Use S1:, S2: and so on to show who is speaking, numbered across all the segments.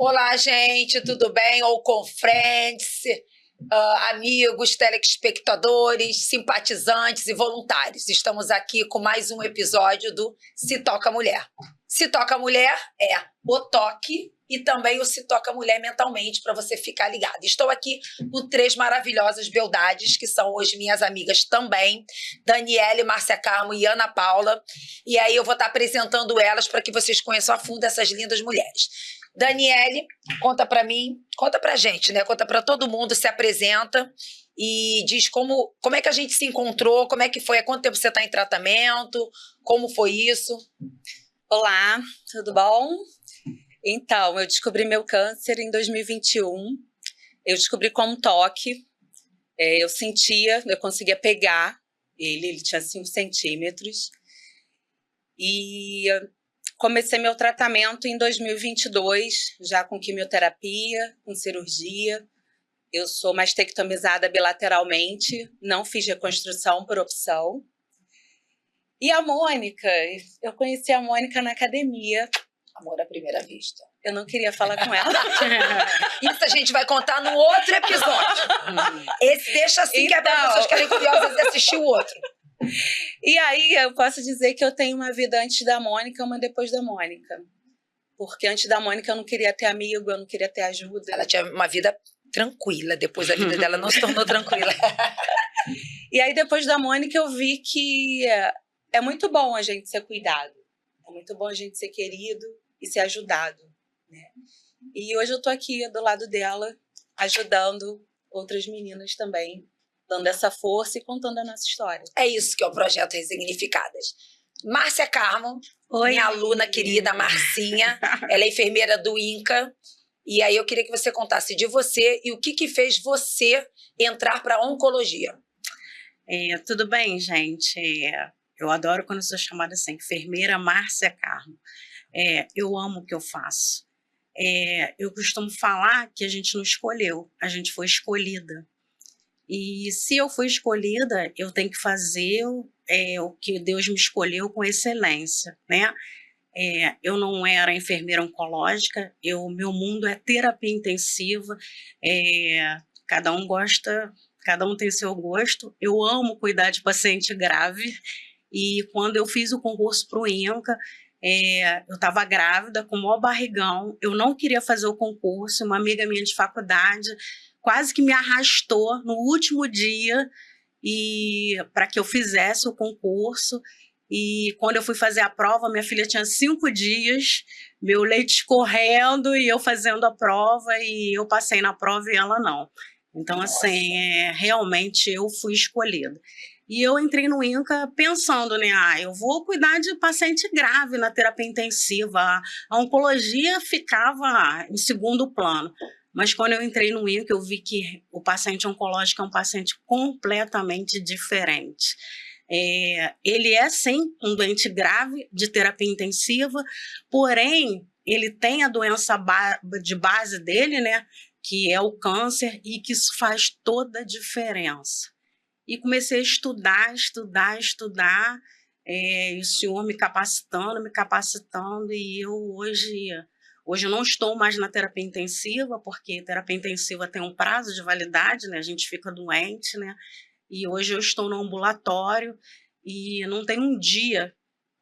S1: Olá, gente, tudo bem? Ou confrentes, amigos, telespectadores, simpatizantes e voluntários. Estamos aqui com mais um episódio do Se Toca Mulher. Se Toca Mulher é o toque e também o Se Toca Mulher mentalmente, para você ficar ligado. Estou aqui com três maravilhosas beldades, que são hoje minhas amigas também, Daniele, Márcia Carmo e Ana Paula. E aí eu vou estar apresentando elas para que vocês conheçam a fundo essas lindas mulheres. Daniele, conta pra mim, conta pra gente, né? Conta pra todo mundo, se apresenta e diz como é que a gente se encontrou, como é que foi, há quanto tempo você tá em tratamento, como foi isso?
S2: Olá, tudo bom? Então, eu descobri meu câncer em 2021. Eu descobri com um toque. Eu sentia, eu conseguia pegar ele tinha 5 centímetros. E comecei meu tratamento em 2022, já com quimioterapia, com cirurgia. Eu sou mastectomizada bilateralmente, não fiz reconstrução por opção. E a Mônica, eu conheci a Mônica na academia.
S1: Amor à primeira vista.
S2: Eu não queria falar com ela.
S1: Isso a gente vai contar no outro episódio. Esse deixa assim, que é para pessoas que querem curiosas de assistir o outro.
S2: E aí eu posso dizer que eu tenho uma vida antes da Mônica e uma depois da Mônica. Porque antes da Mônica eu não queria ter amigo, eu não queria ter ajuda.
S1: Ela tinha uma vida tranquila, depois a vida dela não se tornou tranquila.
S2: E aí depois da Mônica eu vi que é muito bom a gente ser cuidado. É muito bom a gente ser querido e ser ajudado, né? E hoje eu tô aqui do lado dela, ajudando outras meninas também, dando essa força e contando a nossa história.
S1: É isso que é o Projeto Resignificadas. Márcia Carmo,
S2: Oi,
S1: minha aluna querida Marcinha, ela é enfermeira do INCA, e aí eu queria que você contasse de você e o que fez você entrar para a oncologia.
S3: Tudo bem, gente? Eu adoro quando eu sou chamada assim, enfermeira Márcia Carmo. Eu amo o que eu faço. Eu costumo falar que a gente não escolheu, a gente foi escolhida. E se eu fui escolhida, eu tenho que fazer o que Deus me escolheu com excelência, né? Eu não era enfermeira oncológica, meu mundo é terapia intensiva, cada um tem seu gosto. Eu amo cuidar de paciente grave, e quando eu fiz o concurso para o INCA, eu estava grávida, com o maior barrigão, eu não queria fazer o concurso, uma amiga minha de faculdade quase que me arrastou no último dia para que eu fizesse o concurso. E quando eu fui fazer a prova, minha filha tinha 5 dias, meu leite escorrendo e eu fazendo a prova, e eu passei na prova e ela não. Então, assim, realmente eu fui escolhida. E eu entrei no INCA pensando, né, eu vou cuidar de paciente grave na terapia intensiva, a oncologia ficava em segundo plano. Mas quando eu entrei no INCA, eu vi que o paciente oncológico é um paciente completamente diferente. Ele é, sim, um doente grave de terapia intensiva, porém, ele tem a doença de base dele, né, que é o câncer, e que isso faz toda a diferença. E comecei a estudar, e o senhor me capacitando, e eu hoje eu não estou mais na terapia intensiva, porque terapia intensiva tem um prazo de validade, né, a gente fica doente, né, e hoje eu estou no ambulatório, e não tem um dia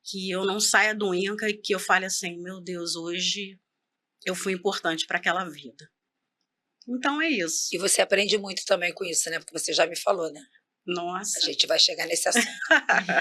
S3: que eu não saia do INCA e que eu fale assim, meu Deus, hoje eu fui importante para aquela vida. Então é isso.
S1: E você aprende muito também com isso, né? Porque você já me falou, né?
S3: Nossa.
S1: A gente vai chegar nesse assunto.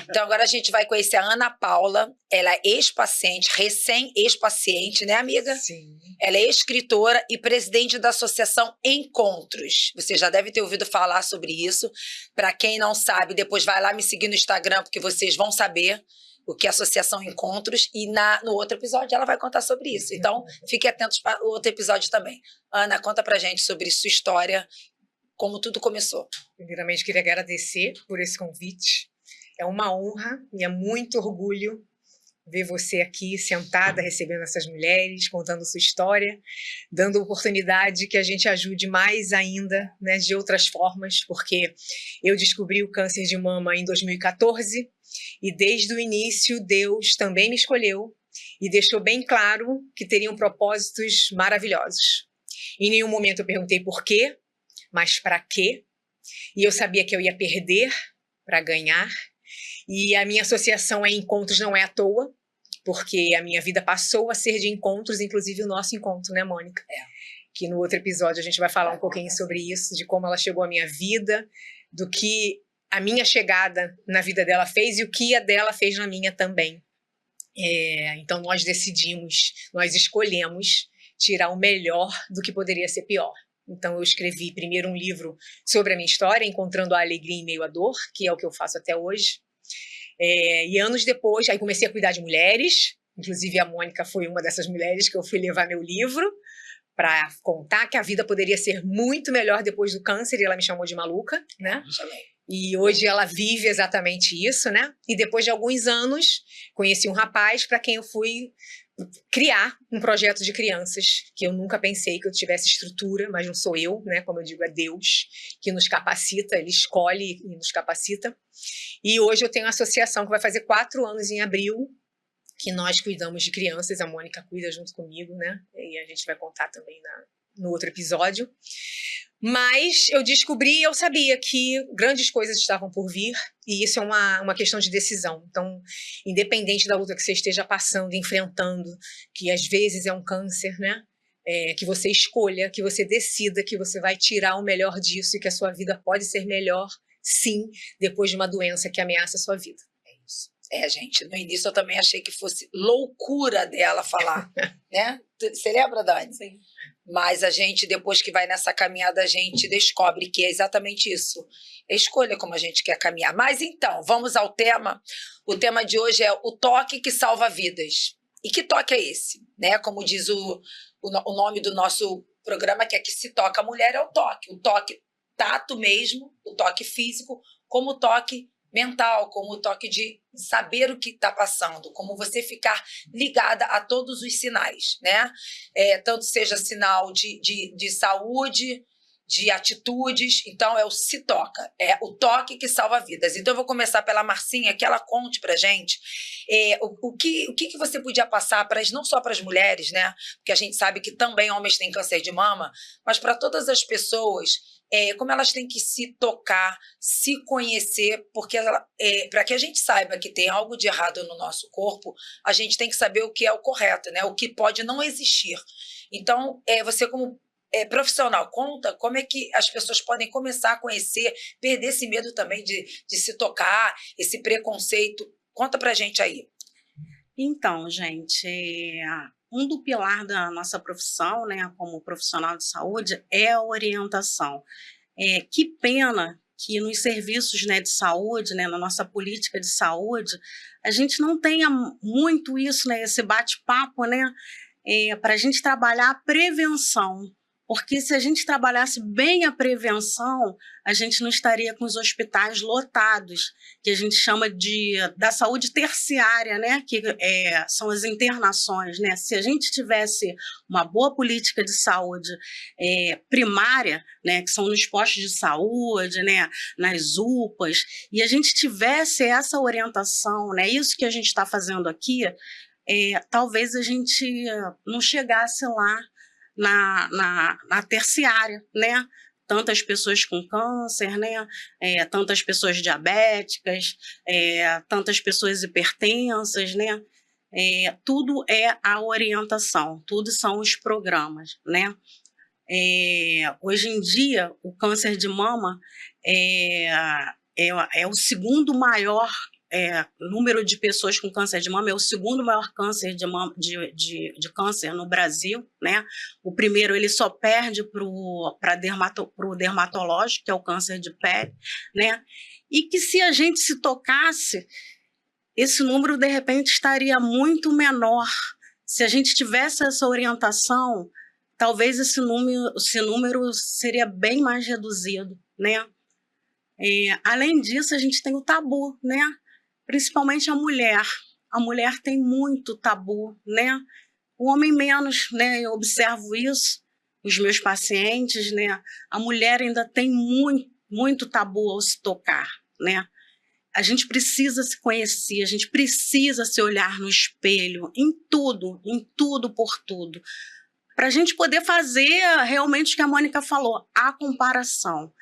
S1: Então agora a gente vai conhecer a Ana Paula. Ela é ex-paciente, recém-ex-paciente, né, amiga?
S4: Sim.
S1: Ela é escritora e presidente da Associação Encontros. Você já deve ter ouvido falar sobre isso. Para quem não sabe, depois vai lá me seguir no Instagram, porque vocês vão saber o que é a Associação Encontros, e no outro episódio ela vai contar sobre isso. Então, fiquem atentos para o outro episódio também. Ana, conta pra gente sobre sua história, como tudo começou.
S4: Primeiramente, queria agradecer por esse convite. É uma honra e é muito orgulho ver você aqui sentada, recebendo essas mulheres, contando sua história, dando oportunidade que a gente ajude mais ainda, né, de outras formas, porque eu descobri o câncer de mama em 2014 e desde o início Deus também me escolheu e deixou bem claro que teriam propósitos maravilhosos. Em nenhum momento eu perguntei por quê, mas para quê, e eu sabia que eu ia perder para ganhar, e a minha associação a encontros não é à toa, porque a minha vida passou a ser de encontros, inclusive o nosso encontro, né, Mônica? Que no outro episódio a gente vai falar um pouquinho sobre isso, de como ela chegou à minha vida, do que a minha chegada na vida dela fez e o que a dela fez na minha também. Então nós decidimos, nós escolhemos tirar o melhor do que poderia ser pior. Então eu escrevi primeiro um livro sobre a minha história, Encontrando a Alegria em Meio à Dor, que é o que eu faço até hoje. E anos depois, aí comecei a cuidar de mulheres, inclusive a Mônica foi uma dessas mulheres que eu fui levar meu livro, para contar que a vida poderia ser muito melhor depois do câncer, e ela me chamou de maluca, né? E hoje ela vive exatamente isso, né? E depois de alguns anos, conheci um rapaz para quem eu fui criar um projeto de crianças, que eu nunca pensei que eu tivesse estrutura, mas não sou eu, né? Como eu digo, é Deus que nos capacita, Ele escolhe e nos capacita. E hoje eu tenho uma associação que vai fazer 4 anos em abril, que nós cuidamos de crianças, a Mônica cuida junto comigo, né? E a gente vai contar também no outro episódio. Mas eu descobri, eu sabia que grandes coisas estavam por vir, e isso é uma questão de decisão. Então, independente da luta que você esteja passando, enfrentando, que às vezes é um câncer, né? Que você escolha, que você decida que você vai tirar o melhor disso e que a sua vida pode ser melhor, sim, depois de uma doença que ameaça a sua vida.
S1: É isso. Gente, no início eu também achei que fosse loucura dela falar, né? Você lembra, Dani?
S2: Sim.
S1: Mas a gente, depois que vai nessa caminhada, a gente descobre que é exatamente isso. É escolha como a gente quer caminhar. Mas então, vamos ao tema. O tema de hoje é o toque que salva vidas. E que toque é esse? Né? Como diz o nome do nosso programa, que é que se toca a mulher, é o toque tato mesmo, o toque físico, como o toque mental, como o toque de saber o que está passando, como você ficar ligada a todos os sinais, né? Tanto seja sinal de saúde, de atitudes, então é o se toca, é o toque que salva vidas. Então eu vou começar pela Marcinha, que ela conte pra gente o que você podia passar não só para as mulheres, né? Porque a gente sabe que também homens têm câncer de mama, mas para todas as pessoas, como elas têm que se tocar, se conhecer, porque para que a gente saiba que tem algo de errado no nosso corpo, a gente tem que saber o que é o correto, né? O que pode não existir. Então, você como profissional, conta como é que as pessoas podem começar a conhecer, perder esse medo também de se tocar, esse preconceito. Conta pra gente aí.
S3: Então, gente, um do pilar da nossa profissão, né, como profissional de saúde, é a orientação. Que pena que nos serviços, né, de saúde, né, na nossa política de saúde, a gente não tenha muito isso, né, esse bate-papo, né, para a gente trabalhar a prevenção. Porque se a gente trabalhasse bem a prevenção, a gente não estaria com os hospitais lotados, que a gente chama da saúde terciária, né? Que são as internações, né? Se a gente tivesse uma boa política de saúde primária, né? Que são nos postos de saúde, né? Nas UPAs, e a gente tivesse essa orientação, né? Isso que a gente está fazendo aqui, talvez a gente não chegasse lá na terciária, né? Tantas pessoas com câncer, né? Tantas pessoas diabéticas, tantas pessoas hipertensas, né? Tudo é a orientação, tudo são os programas, né? Hoje em dia, o câncer de mama é o segundo maior número de pessoas com câncer de mama, é o segundo maior câncer de câncer no Brasil, né? O primeiro ele só perde para o dermatológico, que é o câncer de pele, né? E que se a gente se tocasse, esse número de repente estaria muito menor. Se a gente tivesse essa orientação, talvez esse número seria bem mais reduzido, né? Além disso, a gente tem o tabu, né? Principalmente a mulher. A mulher tem muito tabu, né? O homem menos, né? Eu observo isso, os meus pacientes, né? A mulher ainda tem muito tabu ao se tocar, né? a gente precisa se conhecer, a gente precisa se olhar no espelho, em tudo por tudo, para a gente poder fazer realmente o que a Mônica falou, a comparação.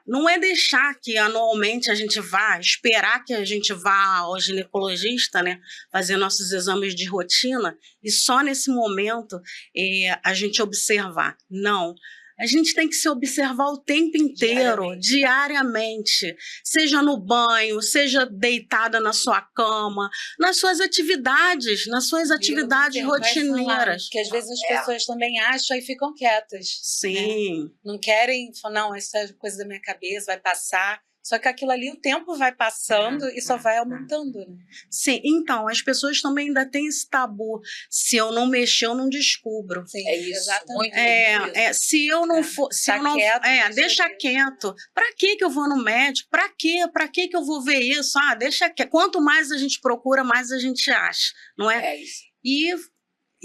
S3: Não é deixar que anualmente a gente vá, esperar que a gente vá ao ginecologista, né, fazer nossos exames de rotina e só nesse momento a gente observar. Não. A gente tem que se observar o tempo inteiro, diariamente, seja no banho, seja deitada na sua cama, nas suas atividades rotineiras.
S2: Que às vezes as pessoas também acham e ficam quietas.
S3: Sim.
S2: Né? Não querem falar, não, essa é coisa da minha cabeça, vai passar. Só que aquilo ali, o tempo vai passando e só vai aumentando, né?
S3: Sim, então, as pessoas também ainda têm esse tabu. Se eu não mexer, eu não descubro.
S2: Sim,
S1: é isso.
S2: Exatamente.
S3: Se eu não for... deixa quieto. Pra que eu vou no médico? Pra quê? Pra que eu vou ver isso? Deixa quieto. Quanto mais a gente procura, mais a gente acha, não é?
S1: É isso.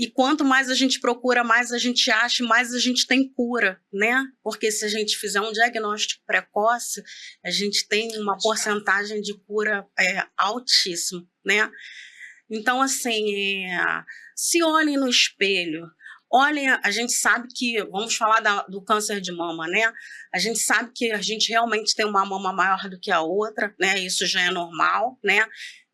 S3: E quanto mais a gente procura, mais a gente acha, mais a gente tem cura, né? Porque se a gente fizer um diagnóstico precoce, a gente tem uma porcentagem de cura altíssima, né? Então, assim, se olhem no espelho, olhem, a gente sabe que, vamos falar do câncer de mama, né? A gente sabe que a gente realmente tem uma mama maior do que a outra, né? Isso já é normal, né?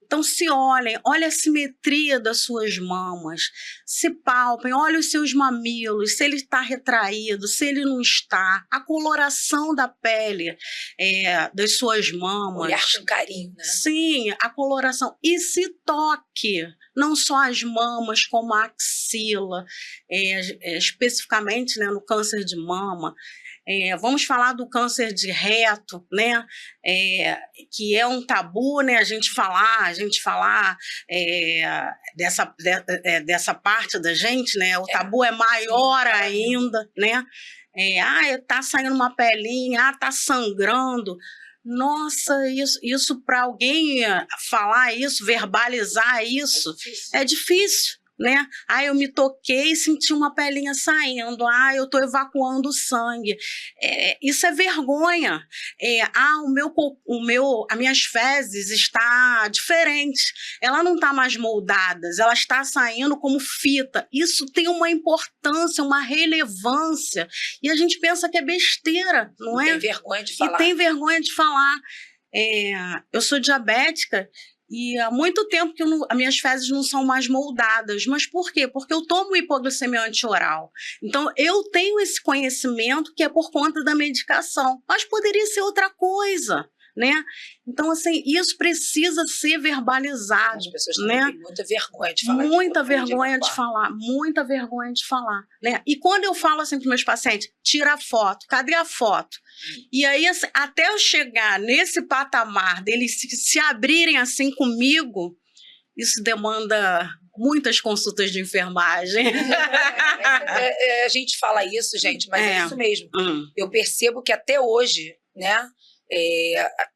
S3: Então, se olhem, olha a simetria das suas mamas, se palpem, olha os seus mamilos, se ele está retraído, se ele não está, a coloração da pele das suas mamas.
S1: Olhar com carinho, né?
S3: Sim, a coloração. E se toque, não só as mamas, como a axila, especificamente, né, no câncer de mama. Vamos falar do câncer de reto, né? Que é um tabu, né? A gente falar dessa parte da gente, né? O tabu é maior ainda, né? Tá saindo uma pelinha, tá sangrando. Nossa, isso para alguém falar isso, verbalizar isso, é difícil. Né? Eu me toquei e senti uma pelinha saindo. Eu estou evacuando sangue. Isso é vergonha. As minhas fezes está diferente. Ela não está mais moldada, ela está saindo como fita. Isso tem uma importância, uma relevância. E a gente pensa que é besteira, não é?
S1: Tem vergonha de falar.
S3: E tem vergonha de falar. Eu sou diabética. E há muito tempo que as minhas fezes não são mais moldadas. Mas por quê? Porque eu tomo hipoglicemia antioral. Então, eu tenho esse conhecimento que é por conta da medicação. Mas poderia ser outra coisa, né? Então, assim, isso precisa ser verbalizado.
S1: As pessoas
S3: né?
S1: têm muita vergonha de falar.
S3: Muita vergonha de falar, né? E quando eu falo assim para os meus pacientes, tira a foto, cadê a foto? E aí, assim, até eu chegar nesse patamar deles se abrirem assim comigo, isso demanda muitas consultas de enfermagem.
S1: A gente fala isso, gente, mas é isso mesmo. Eu percebo que até hoje, né?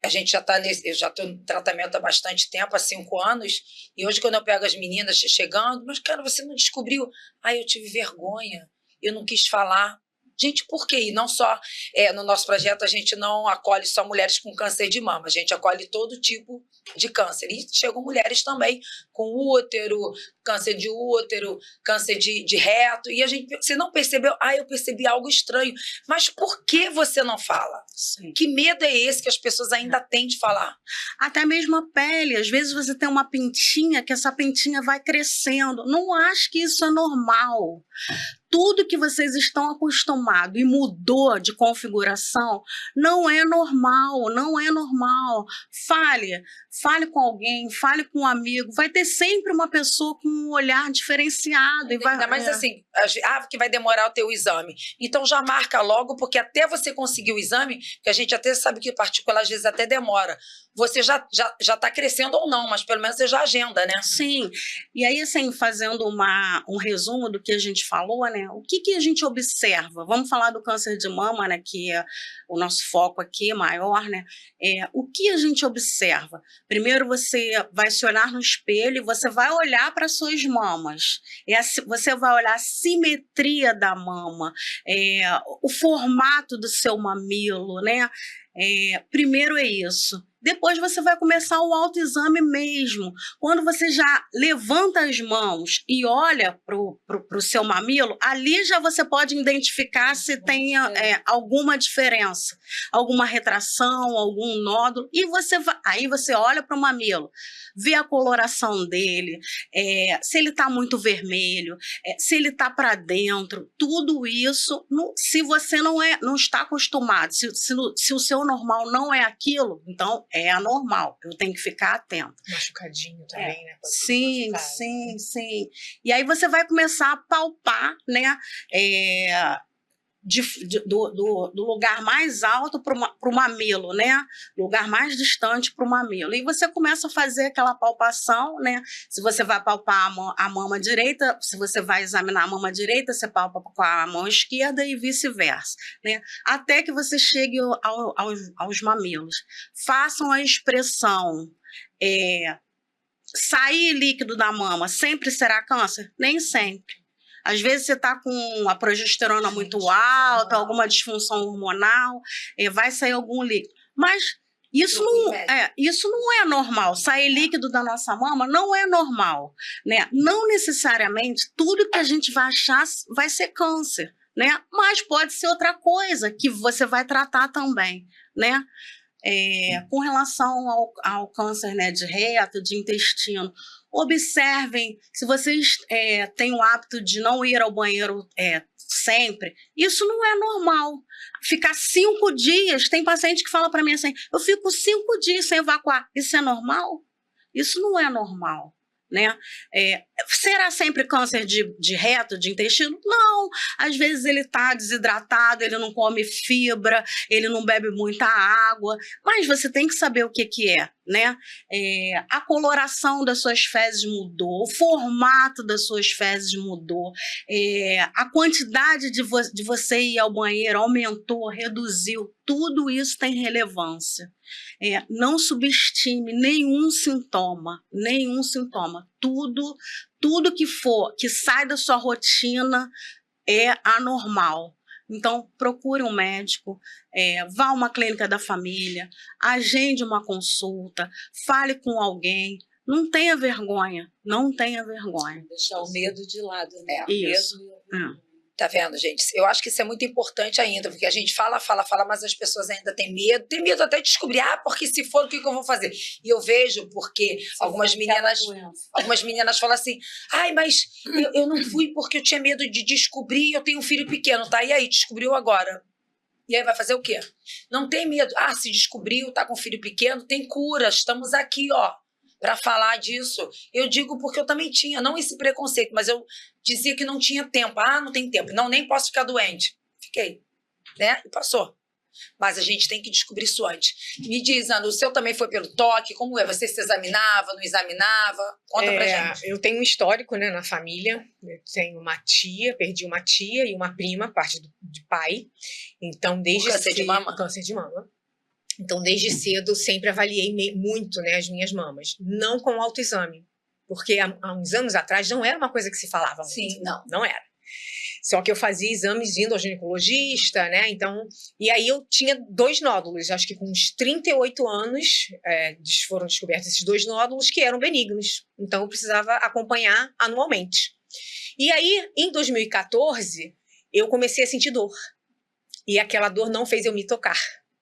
S1: A gente já está eu já estou no tratamento há bastante tempo, há 5 anos, e hoje quando eu pego as meninas chegando, mas cara, você não descobriu? Eu tive vergonha, eu não quis falar. Gente, por quê? E não só, no nosso projeto a gente não acolhe só mulheres com câncer de mama, a gente acolhe todo tipo de câncer. E chegam mulheres também com útero, câncer de útero, câncer de reto. E você não percebeu? Eu percebi algo estranho. Mas por que você não fala?
S3: Sim.
S1: Que medo é esse que as pessoas ainda têm de falar?
S3: Até mesmo a pele. Às vezes você tem uma pintinha, que essa pintinha vai crescendo. Não acho que isso é normal. Tudo que vocês estão acostumados e mudou de configuração não é normal, não é normal. Fale com alguém, fale com um amigo. Vai ter sempre uma pessoa com um olhar diferenciado.
S1: Ainda mais assim, que vai demorar o teu exame. Então já marca logo, porque até você conseguir o exame, que a gente até sabe que particular às vezes até demora, você já está crescendo ou não, mas pelo menos você já agenda, né?
S3: Sim. E aí, assim, fazendo um resumo do que a gente falou, né? O que a gente observa? Vamos falar do câncer de mama, né? Que é o nosso foco aqui maior, né? O que a gente observa? Primeiro, você vai se olhar no espelho e você vai olhar para suas mamas. Você vai olhar a simetria da mama, o formato do seu mamilo, né? Primeiro é isso. Depois você vai começar o autoexame mesmo. Quando você já levanta as mãos e olha para o seu mamilo, ali já você pode identificar se tem alguma diferença, alguma retração, algum nódulo. E aí você olha para o mamilo, vê a coloração dele, se ele está muito vermelho, se ele está para dentro. Tudo isso, se você não está acostumado, se o seu normal não é aquilo, então é anormal, eu tenho que ficar atento.
S4: Machucadinho também, né?
S3: Sim. E aí você vai começar a palpar, né? Do lugar mais alto para o mamilo, né? Lugar mais distante para o mamilo. E você começa a fazer aquela palpação, né? Se você vai palpar a mama direita, se você vai examinar a mama direita, você palpa com a mão esquerda e vice-versa, né? Até que você chegue aos mamilos. Façam a expressão. Sair líquido da mama sempre será câncer? Nem sempre. Às vezes você está com a progesterona muito alta, alguma disfunção hormonal, vai sair algum líquido. Mas isso não é normal. Sair líquido da nossa mama não é normal, né? Não necessariamente tudo que a gente vai achar vai ser câncer, né? Mas pode ser outra coisa que você vai tratar também, né? Com relação ao câncer, né, de reto, de intestino, observem, se vocês têm o hábito de não ir ao banheiro sempre, isso não é normal. Ficar 5 dias, tem paciente que fala para mim assim, eu fico 5 dias sem evacuar, isso é normal? Isso não é normal. Né? Será sempre câncer de reto, de intestino? Não, às vezes ele está desidratado, ele não come fibra, ele não bebe muita água, mas você tem que saber o que é, né? A coloração das suas fezes mudou, o formato das suas fezes mudou, a quantidade de você ir ao banheiro aumentou, reduziu, tudo isso tem relevância. Não subestime nenhum sintoma. Tudo que sai da sua rotina é anormal. Então, procure um médico, vá a uma clínica da família, agende uma consulta, fale com alguém. Não tenha vergonha,
S2: Deixar o medo de lado, né?
S3: Isso.
S1: Tá vendo, gente? Eu acho que isso é muito importante ainda, porque a gente fala, mas as pessoas ainda têm medo. Tem medo até de descobrir, porque se for, o que eu vou fazer? E eu vejo porque algumas meninas falam assim, mas eu não fui porque eu tinha medo de descobrir, eu tenho um filho pequeno, tá? E aí, descobriu agora. E aí vai fazer o quê? Não tem medo. Se descobriu, tá com um filho pequeno, tem cura, estamos aqui, para falar disso. Eu digo porque eu também tinha, não esse preconceito, mas eu dizia que não tinha tempo. Não tem tempo. Não, nem posso ficar doente. Fiquei, né? E passou. Mas a gente tem que descobrir isso antes. Me diz, Ana, o seu também foi pelo toque? Como é? Você se examinava, não examinava? Conta pra gente.
S4: Eu tenho um histórico, né, na família. Eu tenho uma tia, perdi uma tia e uma prima, parte de pai. Então, desde
S1: câncer de mama?
S4: Câncer de mama. Então, desde cedo, eu sempre avaliei muito, né, as minhas mamas. Não com autoexame. Porque há uns anos atrás não era uma coisa que se falava muito.
S1: Sim,
S4: não era. Só que eu fazia exames indo ao ginecologista, né? Então, e aí eu tinha 2 nódulos. Acho que com uns 38 anos foram descobertos esses 2 nódulos que eram benignos. Então, eu precisava acompanhar anualmente. E aí, em 2014, eu comecei a sentir dor. E aquela dor não fez eu me tocar,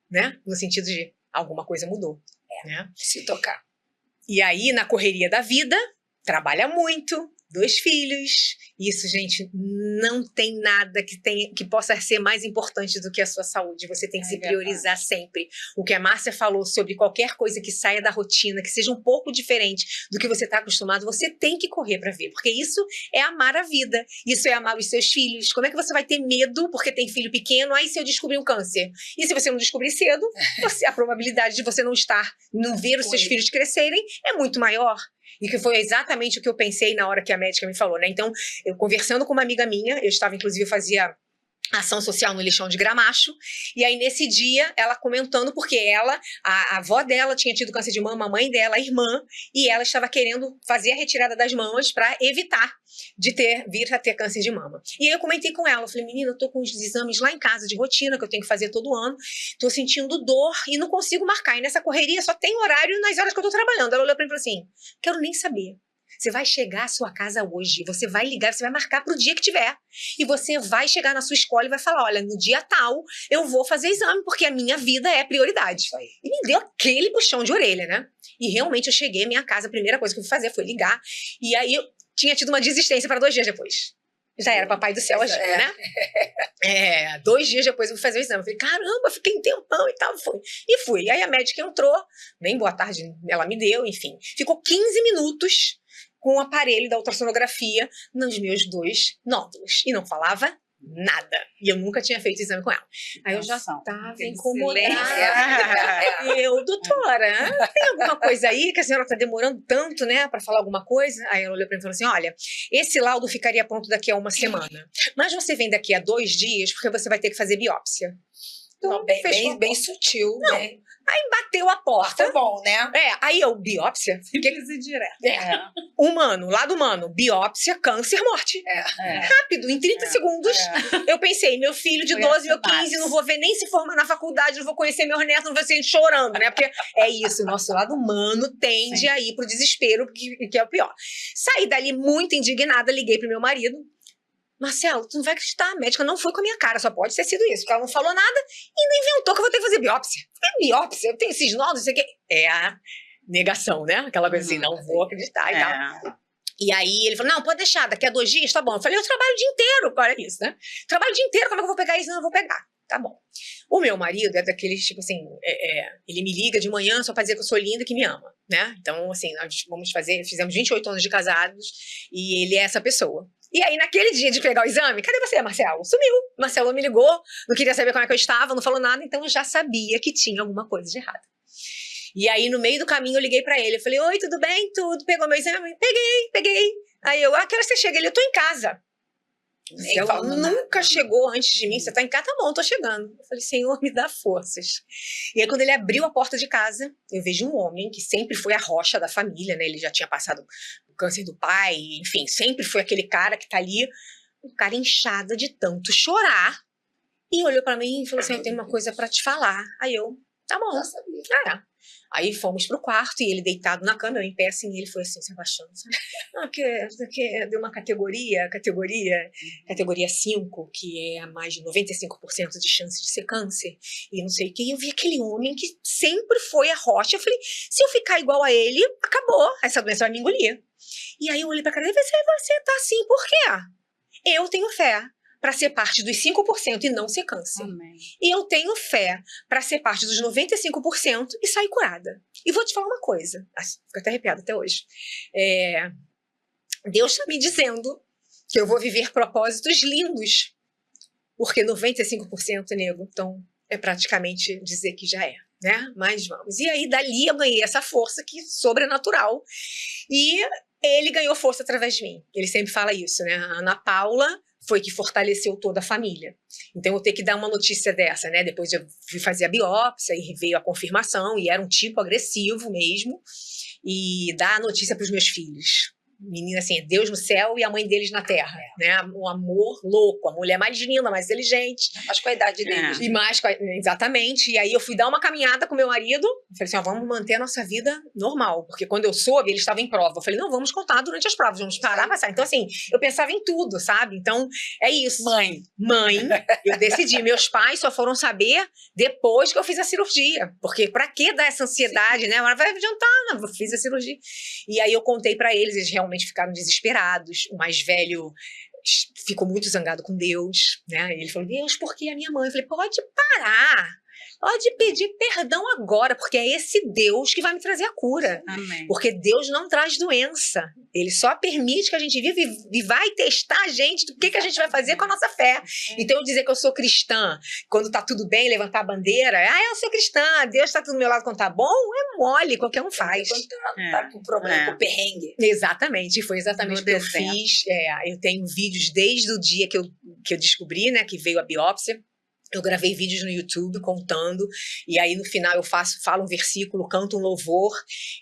S4: né? No sentido de alguma coisa mudou, né?
S1: Se tocar.
S4: E aí, na correria da vida, trabalha muito, 2 filhos. Isso, gente, não tem nada que possa ser mais importante do que a sua saúde. Você tem que se priorizar sempre. O que a Márcia falou sobre qualquer coisa que saia da rotina, que seja um pouco diferente do que você está acostumado, você tem que correr para ver, porque isso é amar a vida. Isso é amar os seus filhos. Como é que você vai ter medo porque tem filho pequeno? Aí se eu descobrir um câncer? E se você não descobrir cedo, a probabilidade de você não ver os seus filhos crescerem é muito maior. E que foi exatamente o que eu pensei na hora que a médica me falou, né? Então, eu conversando com uma amiga minha, eu estava, inclusive, eu fazia ação social no lixão de Gramacho, e aí nesse dia ela comentando porque a avó dela tinha tido câncer de mama, a mãe dela, a irmã, e ela estava querendo fazer a retirada das mamas para evitar de vir a ter câncer de mama. E aí eu comentei com ela, eu falei, menina, eu tô com os exames lá em casa de rotina que eu tenho que fazer todo ano, tô sentindo dor e não consigo marcar, e nessa correria só tem horário nas horas que eu tô trabalhando. Ela olhou pra mim e falou assim, quero nem saber. Você vai chegar à sua casa hoje, você vai ligar, você vai marcar para o dia que tiver. E você vai chegar na sua escola e vai falar, olha, no dia tal eu vou fazer exame, porque a minha vida é prioridade. E me deu aquele puxão de orelha, né? E realmente eu cheguei à minha casa, a primeira coisa que eu fui fazer foi ligar. E aí eu tinha tido uma desistência para 2 dias depois. Já era papai do céu agindo, né? 2 dias depois eu fui fazer o exame. Eu falei, caramba, fiquei um tempão e tal. Fui. E fui. Aí a médica entrou, nem boa tarde ela me deu, enfim. Ficou 15 minutos com o aparelho da ultrassonografia nos meus 2 nódulos. E não falava nada. E eu nunca tinha feito exame com ela. Aí eu já estava incomodada. Eu, doutora, tem alguma coisa aí que a senhora está demorando tanto, né, para falar alguma coisa? Aí ela olhou para mim e falou assim, olha, esse laudo ficaria pronto daqui a 1 semana. Mas você vem daqui a 2 dias porque você vai ter que fazer biópsia. Então,
S1: Não, bem sutil,
S4: não,
S1: né?
S4: Aí bateu a porta.
S1: Foi bom, né?
S4: Aí eu, biópsia?
S3: Simples e direto.
S4: Humano, lado humano, biópsia, câncer, morte. Rápido, em 30 segundos. Eu pensei, meu filho de 12 ou 15, não vou ver nem se formar na faculdade, não vou conhecer meus netos, não vou ser chorando, né? Porque é isso, o nosso lado humano tende a ir pro desespero, que é o pior. Saí dali muito indignada, liguei pro meu marido. Marcelo, tu não vai acreditar, a médica não foi com a minha cara, só pode ter sido isso, porque ela não falou nada e não inventou que eu vou ter que fazer biópsia. Biópsia, eu tenho esses nódulos, não sei o quê. É a negação, né? Aquela coisa assim, não vou acreditar e tal. E aí ele falou, não, pode deixar, daqui a 2 dias, tá bom. Eu falei, eu trabalho o dia inteiro, olha isso, né? Trabalho o dia inteiro, como é que eu vou pegar isso? Não, eu vou pegar. Tá bom. O meu marido é daqueles, tipo assim, ele me liga de manhã só pra dizer que eu sou linda e que me ama, né? Então, assim, nós fizemos 28 anos de casados e ele é essa pessoa. E aí, naquele dia de pegar o exame, cadê você, Marcelo? Sumiu. Marcelo me ligou, não queria saber como é que eu estava, não falou nada, então eu já sabia que tinha alguma coisa de errado. E aí, no meio do caminho, eu liguei pra ele. Eu falei, oi, tudo bem? Tudo. Pegou meu exame? Peguei. Aí eu, que hora você chega? Ele, eu tô em casa. Ela nunca chegou antes de mim. Você tá em casa? Tá bom, tô chegando. Eu falei, Senhor, me dá forças. E aí, quando ele abriu a porta de casa, eu vejo um homem que sempre foi a rocha da família, né? Ele já tinha passado o câncer do pai, enfim, sempre foi aquele cara que tá ali, um cara inchado de tanto chorar. E olhou pra mim e falou assim, eu tenho uma coisa pra te falar. Aí eu, tá bom. Aí fomos pro quarto e ele deitado na cama, eu em pé assim, e ele foi assim, se abaixando. Porque deu uma categoria 5, que é a mais de 95% de chance de ser câncer, e não sei o que. E eu vi aquele homem que sempre foi a rocha. Eu falei, se eu ficar igual a ele, acabou, essa doença vai me engolir. E aí eu olhei pra cara dele e falei, você tá assim, por quê? Eu tenho fé para ser parte dos 5% e não ser câncer.
S3: Amém.
S4: E eu tenho fé para ser parte dos 95% e sair curada. E vou te falar uma coisa, fico até arrepiada até hoje. Deus está me dizendo que eu vou viver propósitos lindos, porque 95%, nego, então é praticamente dizer que já é, né? Mas vamos. E aí, dali eu ganhei essa força que sobrenatural. E ele ganhou força através de mim. Ele sempre fala isso, né? A Ana Paula foi que fortaleceu toda a família. Então, eu tenho que dar uma notícia dessa, né? Depois eu fui fazer a biópsia e veio a confirmação, e era um tipo agressivo mesmo, e dar a notícia para os meus filhos. Menina, assim, Deus no céu e a mãe deles na terra, né? Um amor louco, a mulher mais linda, mais inteligente.
S1: Mas com a idade deles.
S4: E mais, exatamente. E aí eu fui dar uma caminhada com meu marido, falei assim, vamos manter a nossa vida normal, porque quando eu soube, ele estava em prova. Eu falei, não, vamos contar durante as provas, vamos parar, passar. Então, assim, eu pensava em tudo, sabe? Então, é isso. Mãe, eu decidi. Meus pais só foram saber depois que eu fiz a cirurgia, porque pra que dar essa ansiedade, né? Mas vai adiantar, eu fiz a cirurgia. E aí eu contei pra eles realmente ficaram desesperados. O mais velho ficou muito zangado com Deus, né? Ele falou, Deus, por que a minha mãe? Eu falei, pode parar. Pode pedir perdão agora, porque é esse Deus que vai me trazer a cura.
S3: Amém.
S4: Porque Deus não traz doença. Ele só permite que a gente viva e vai testar a gente do que a gente vai fazer com a nossa fé. Então, eu dizer que eu sou cristã, quando tá tudo bem, levantar a bandeira, eu sou cristã, Deus tá tudo do meu lado quando tá bom, é mole, qualquer um faz.
S1: Quando tá com problema, com perrengue.
S4: Exatamente, foi exatamente o que eu fiz. Eu tenho vídeos desde o dia que eu descobri, né, que veio a biópsia. Eu gravei vídeos no YouTube contando, e aí no final eu falo um versículo, canto um louvor,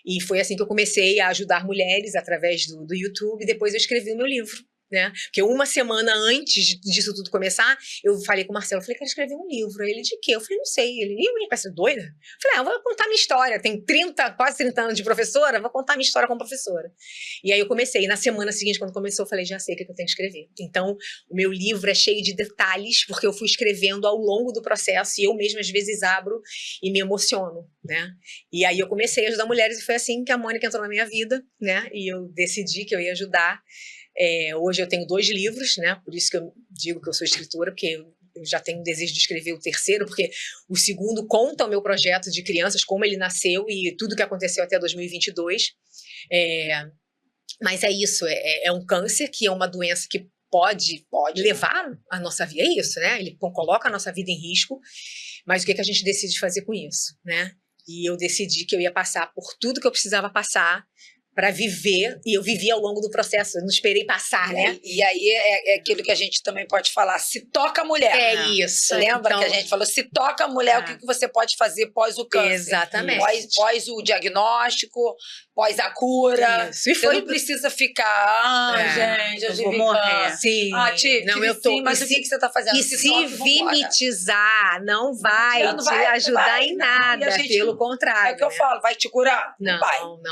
S4: e foi assim que eu comecei a ajudar mulheres através do YouTube, e depois eu escrevi o meu livro. Né? Porque uma semana antes disso tudo começar, eu falei com o Marcelo, falei, quero escrever um livro. Ele, de quê? Eu falei, não sei. Ele, me parece doida? Eu falei, eu vou contar minha história. Tem quase 30 anos de professora, vou contar minha história como professora. E aí eu comecei. E na semana seguinte, quando começou, eu falei, já sei o que eu tenho que escrever. Então, o meu livro é cheio de detalhes, porque eu fui escrevendo ao longo do processo, e eu mesma às vezes abro e me emociono, né? E aí eu comecei a ajudar mulheres, e foi assim que a Mônica entrou na minha vida, né? E eu decidi que eu ia ajudar. Hoje eu tenho 2 livros, né? Por isso que eu digo que eu sou escritora, porque eu já tenho um desejo de escrever o terceiro, porque o segundo conta o meu projeto de crianças, como ele nasceu e tudo que aconteceu até 2022. Mas é isso, é um câncer que é uma doença que pode levar a nossa vida, é isso, né? Ele coloca a nossa vida em risco, mas o que a gente decide fazer com isso, né? E eu decidi que eu ia passar por tudo que eu precisava passar para viver, e eu vivi ao longo do processo, eu não esperei passar, né?
S1: E aí é aquilo que a gente também pode falar, se toca a mulher.
S4: É isso.
S1: Lembra
S4: então,
S1: que a gente falou, se toca a mulher, o que você pode fazer pós o câncer?
S4: Exatamente.
S1: Pós o diagnóstico, pós a cura.
S4: Isso. E
S1: você não precisa ficar, gente, eu
S3: vou morrer.
S4: Sim.
S1: Sim, mas o que você está fazendo?
S4: E se vimitizar não vai te ajudar em nada, pelo contrário.
S1: É o que eu falo, vai te curar?
S4: Não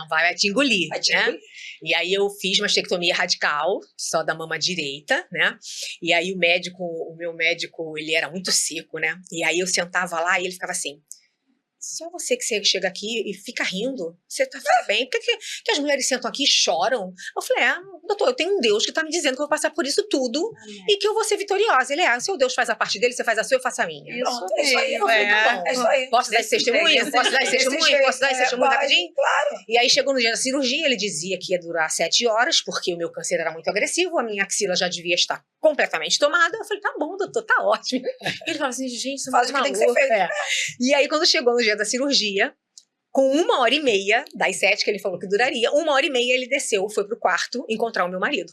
S4: vai te engolir. Né? E aí eu fiz mastectomia radical, só da mama direita, né? E aí o meu médico, ele era muito seco, né? E aí eu sentava lá e ele ficava assim, só você que chega aqui e fica rindo, você tá bem, por que as mulheres sentam aqui e choram? Eu falei, doutor, eu tenho um Deus que tá me dizendo que eu vou passar por isso tudo e que eu vou ser vitoriosa. Ele, seu Deus faz a parte dele, você faz a sua, eu faço a minha.
S1: Pronto, é isso aí. É isso aí.
S4: Posso dar esse testemunho? Posso dar esse testemunho rapidinho?
S1: Claro.
S4: E aí chegou no dia da cirurgia, ele dizia que ia durar 7 horas, porque o meu câncer era muito agressivo, a minha axila já devia estar completamente tomada. Eu falei, tá bom, doutor, tá ótimo. E ele falava assim, gente, você faz o que tem que ser feito. E aí quando chegou no dia da cirurgia, com 1h30, das 7 que ele falou que duraria, 1h30 ele desceu, foi pro quarto encontrar o meu marido.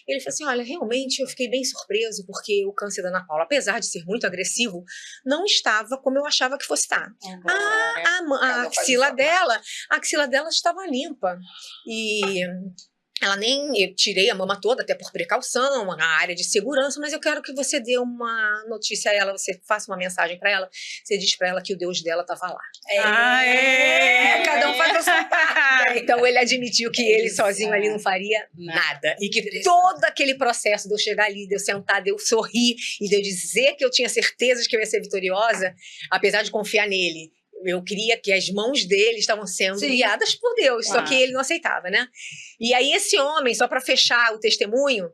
S4: Ele falou assim, olha, realmente eu fiquei bem surpreso, porque o câncer da Ana Paula, apesar de ser muito agressivo, não estava como eu achava que fosse estar. A axila dela estava limpa. E eu tirei a mama toda, até por precaução, a área de segurança, mas eu quero que você dê uma notícia a ela, você faça uma mensagem para ela, você diz para ela que o Deus dela estava lá. Cada um faz a sua parte. Então ele admitiu que ele sozinho ali não faria nada. E que todo aquele processo de eu chegar ali, de eu sentar, de eu sorrir e de eu dizer que eu tinha certeza de que eu ia ser vitoriosa, apesar de confiar nele, eu queria que as mãos dele estavam sendo guiadas por Deus, só que ele não aceitava, né? E aí esse homem, só para fechar o testemunho,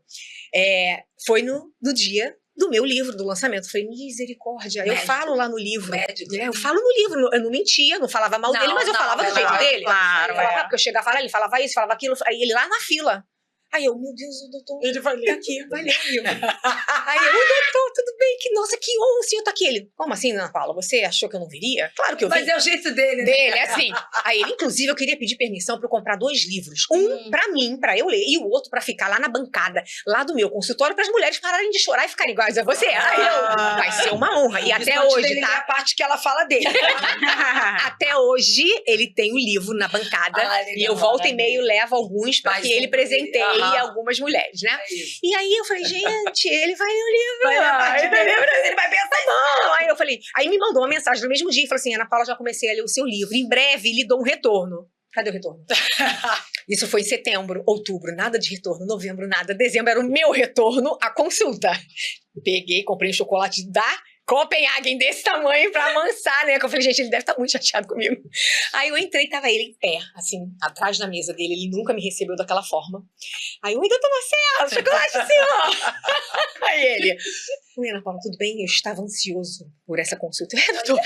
S4: foi no dia do meu livro, do lançamento. Eu falei, misericórdia. Eu falo lá no livro. Eu falo no livro, eu não mentia, não falava mal dele, mas eu falava do jeito dele.
S3: Claro,
S4: porque eu chegava lá, ele falava isso, falava aquilo, aí ele lá na fila. Aí eu, meu Deus, o doutor...
S1: Ele vai ler
S4: aqui, vai ler o livro. Aí eu, doutor, tudo bem, nossa, que honra, o senhor tá aqui. Ele, como assim, Ana Paula, você achou que eu não viria? Claro que eu vi.
S1: Mas é o jeito dele, né?
S4: É assim. Aí ele, inclusive, eu queria pedir permissão para eu comprar 2 livros. Um pra mim, pra eu ler, e o outro pra ficar lá na bancada, lá do meu consultório, pras mulheres pararem de chorar e ficarem iguais a você. Aí eu, vai ser uma honra. E até hoje, tá?
S1: A parte que ela fala dele.
S4: Até hoje, ele tem o livro na bancada. E eu volta e meio levo alguns pra que ele presenteie algumas mulheres, né? E aí eu falei, gente, ele vai ler o livro. Ele vai pensar, não. Aí eu falei, aí me mandou uma mensagem no mesmo dia e falou assim, Ana Paula, já comecei a ler o seu livro. Em breve lhe dou um retorno. Cadê o retorno? Isso foi em setembro, outubro, nada de retorno, novembro, nada. Dezembro era o meu retorno à consulta. Peguei, comprei um chocolate da Copenhagen desse tamanho pra amansar, né? Que eu falei, gente, ele deve estar muito chateado comigo. Aí eu entrei, tava ele em pé, assim, atrás da mesa dele. Ele nunca me recebeu daquela forma. Aí eu, doutor Marcelo, chocolate, senhor! Aí ele, oi, Ana Paula, tudo bem? Eu estava ansioso por essa consulta. Doutor.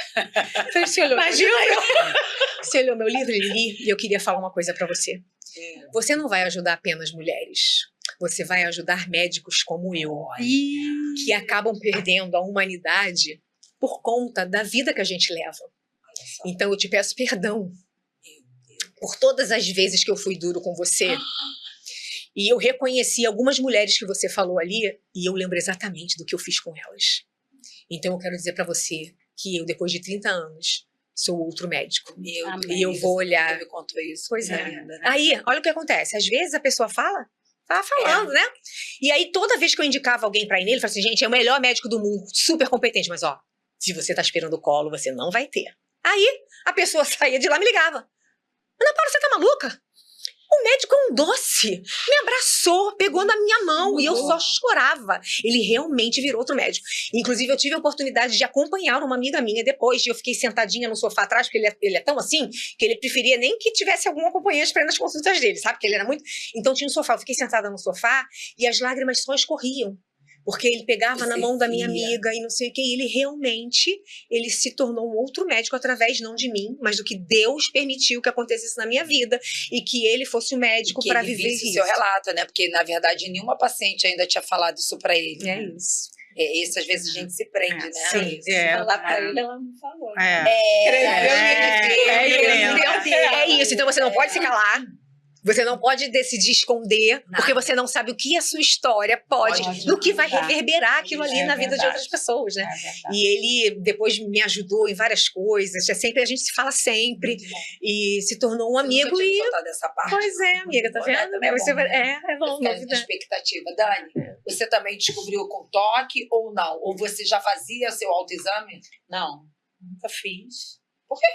S4: Falei, você olhou, imagina você olhou meu livro, ele li, e eu queria falar uma coisa pra você. Você não vai ajudar apenas mulheres. Você vai ajudar médicos como eu, que acabam perdendo a humanidade por conta da vida que a gente leva. Então eu te peço perdão por todas as vezes que eu fui duro com você. E eu reconheci algumas mulheres que você falou ali e eu lembro exatamente do que eu fiz com elas. Então eu quero dizer pra você que eu, depois de 30 anos, sou outro médico. E eu vou olhar...
S1: Você me contou isso.
S4: Pois é.
S1: Ainda, né?
S4: Aí, olha o que acontece. Às vezes a pessoa fala, tava falando, né? E aí toda vez que eu indicava alguém pra ir nele, eu falava assim, gente, é o melhor médico do mundo, super competente, mas ó, se você tá esperando o colo, você não vai ter. Aí a pessoa saía de lá e me ligava. Ana Paula, você tá maluca? O médico é um doce. Me abraçou, pegou na minha mão e eu só chorava. Ele realmente virou outro médico. Inclusive, eu tive a oportunidade de acompanhar uma amiga minha depois. E eu fiquei sentadinha no sofá atrás, porque ele é tão assim, que ele preferia nem que tivesse algum acompanhante para ir nas consultas dele, sabe? Porque ele era muito... Então tinha um sofá. Eu fiquei sentada no sofá e as lágrimas só escorriam. Porque ele pegava na mão da minha amiga e não sei o que. E ele realmente, ele se tornou um outro médico através, não de mim, mas do que Deus permitiu que acontecesse na minha vida. E que ele fosse o médico para viver
S1: isso.
S4: isso.
S1: O seu relato, né? Porque, na verdade, nenhuma paciente ainda tinha falado isso pra ele.
S4: É isso.
S1: É isso, às vezes a gente se prende, né?
S3: Sim.
S2: Falar pra ele, ela não falou.
S4: É isso. Então você não pode se calar. Você não pode decidir esconder, porque você não sabe o que a sua história pode, no que vai reverberar aquilo ali na vida de outras pessoas, né? E ele depois me ajudou em várias coisas, a gente se fala sempre, e se tornou um amigo e...
S1: Dessa parte.
S4: Pois é, amiga, tá vendo?
S1: Também é
S4: Você
S1: bom,
S4: vai... É bom,
S1: Ficar na
S4: novidade.
S1: expectativa. Dani, você também descobriu com toque ou não? Ou você já fazia seu autoexame?
S2: Não, nunca fiz.
S1: Por quê?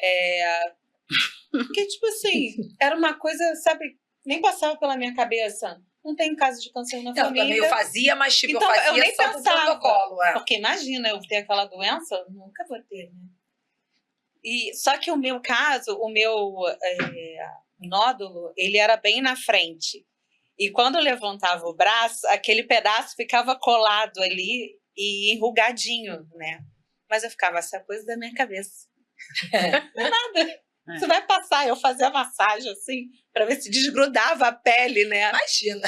S2: Porque, tipo assim, era uma coisa, sabe, nem passava pela minha cabeça. Não tem caso de câncer na
S1: Então,
S2: família.
S1: também eu fazia, mas tipo,
S2: Então,
S1: eu fazia
S2: eu nem
S1: só pro
S2: pensava.
S1: protocolo.
S2: Porque imagina, eu ter aquela doença, nunca vou ter, né? E, só que o meu caso, o meu nódulo, ele era bem na frente. E quando eu levantava o braço, aquele pedaço ficava colado ali e enrugadinho, né? Mas eu ficava, essa coisa da minha cabeça. Não é nada. Isso vai passar. Eu fazia massagem, assim, pra ver se desgrudava a pele, né?
S1: Imagina.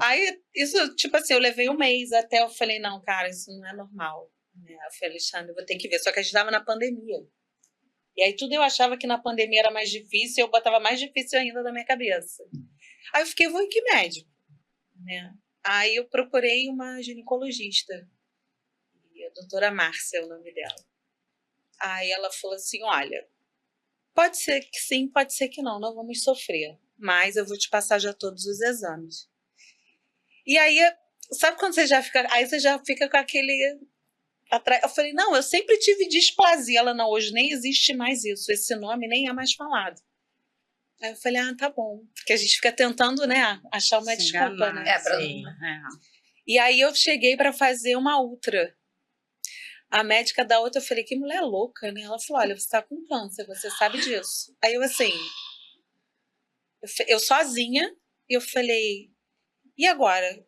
S2: Aí, isso, tipo assim, eu levei um mês até eu falei, não, cara, isso não é normal. Né? Eu falei, Alexandre, eu vou ter que ver. Só que a gente estava na pandemia. E aí tudo eu achava que na pandemia era mais difícil, eu botava mais difícil ainda na minha cabeça. Aí eu fiquei, vou em que médico? Né? Aí eu procurei uma ginecologista. E a doutora Márcia é o nome dela. Aí ela falou assim, olha, pode ser que sim, pode ser que não vamos sofrer. Mas eu vou te passar já todos os exames. E aí, sabe quando você já fica... Aí você já fica com aquele... Eu falei, não, eu sempre tive displasia. Ela, não, hoje nem existe mais isso. Esse nome nem é mais falado. Aí eu falei, tá bom. Porque a gente fica tentando, né, achar uma desculpa, né? E aí eu cheguei para fazer uma ultra. A médica da outra, eu falei, que mulher louca, né? Ela falou, olha, você tá com câncer, você sabe disso. Aí eu assim, eu sozinha, e eu falei, e agora?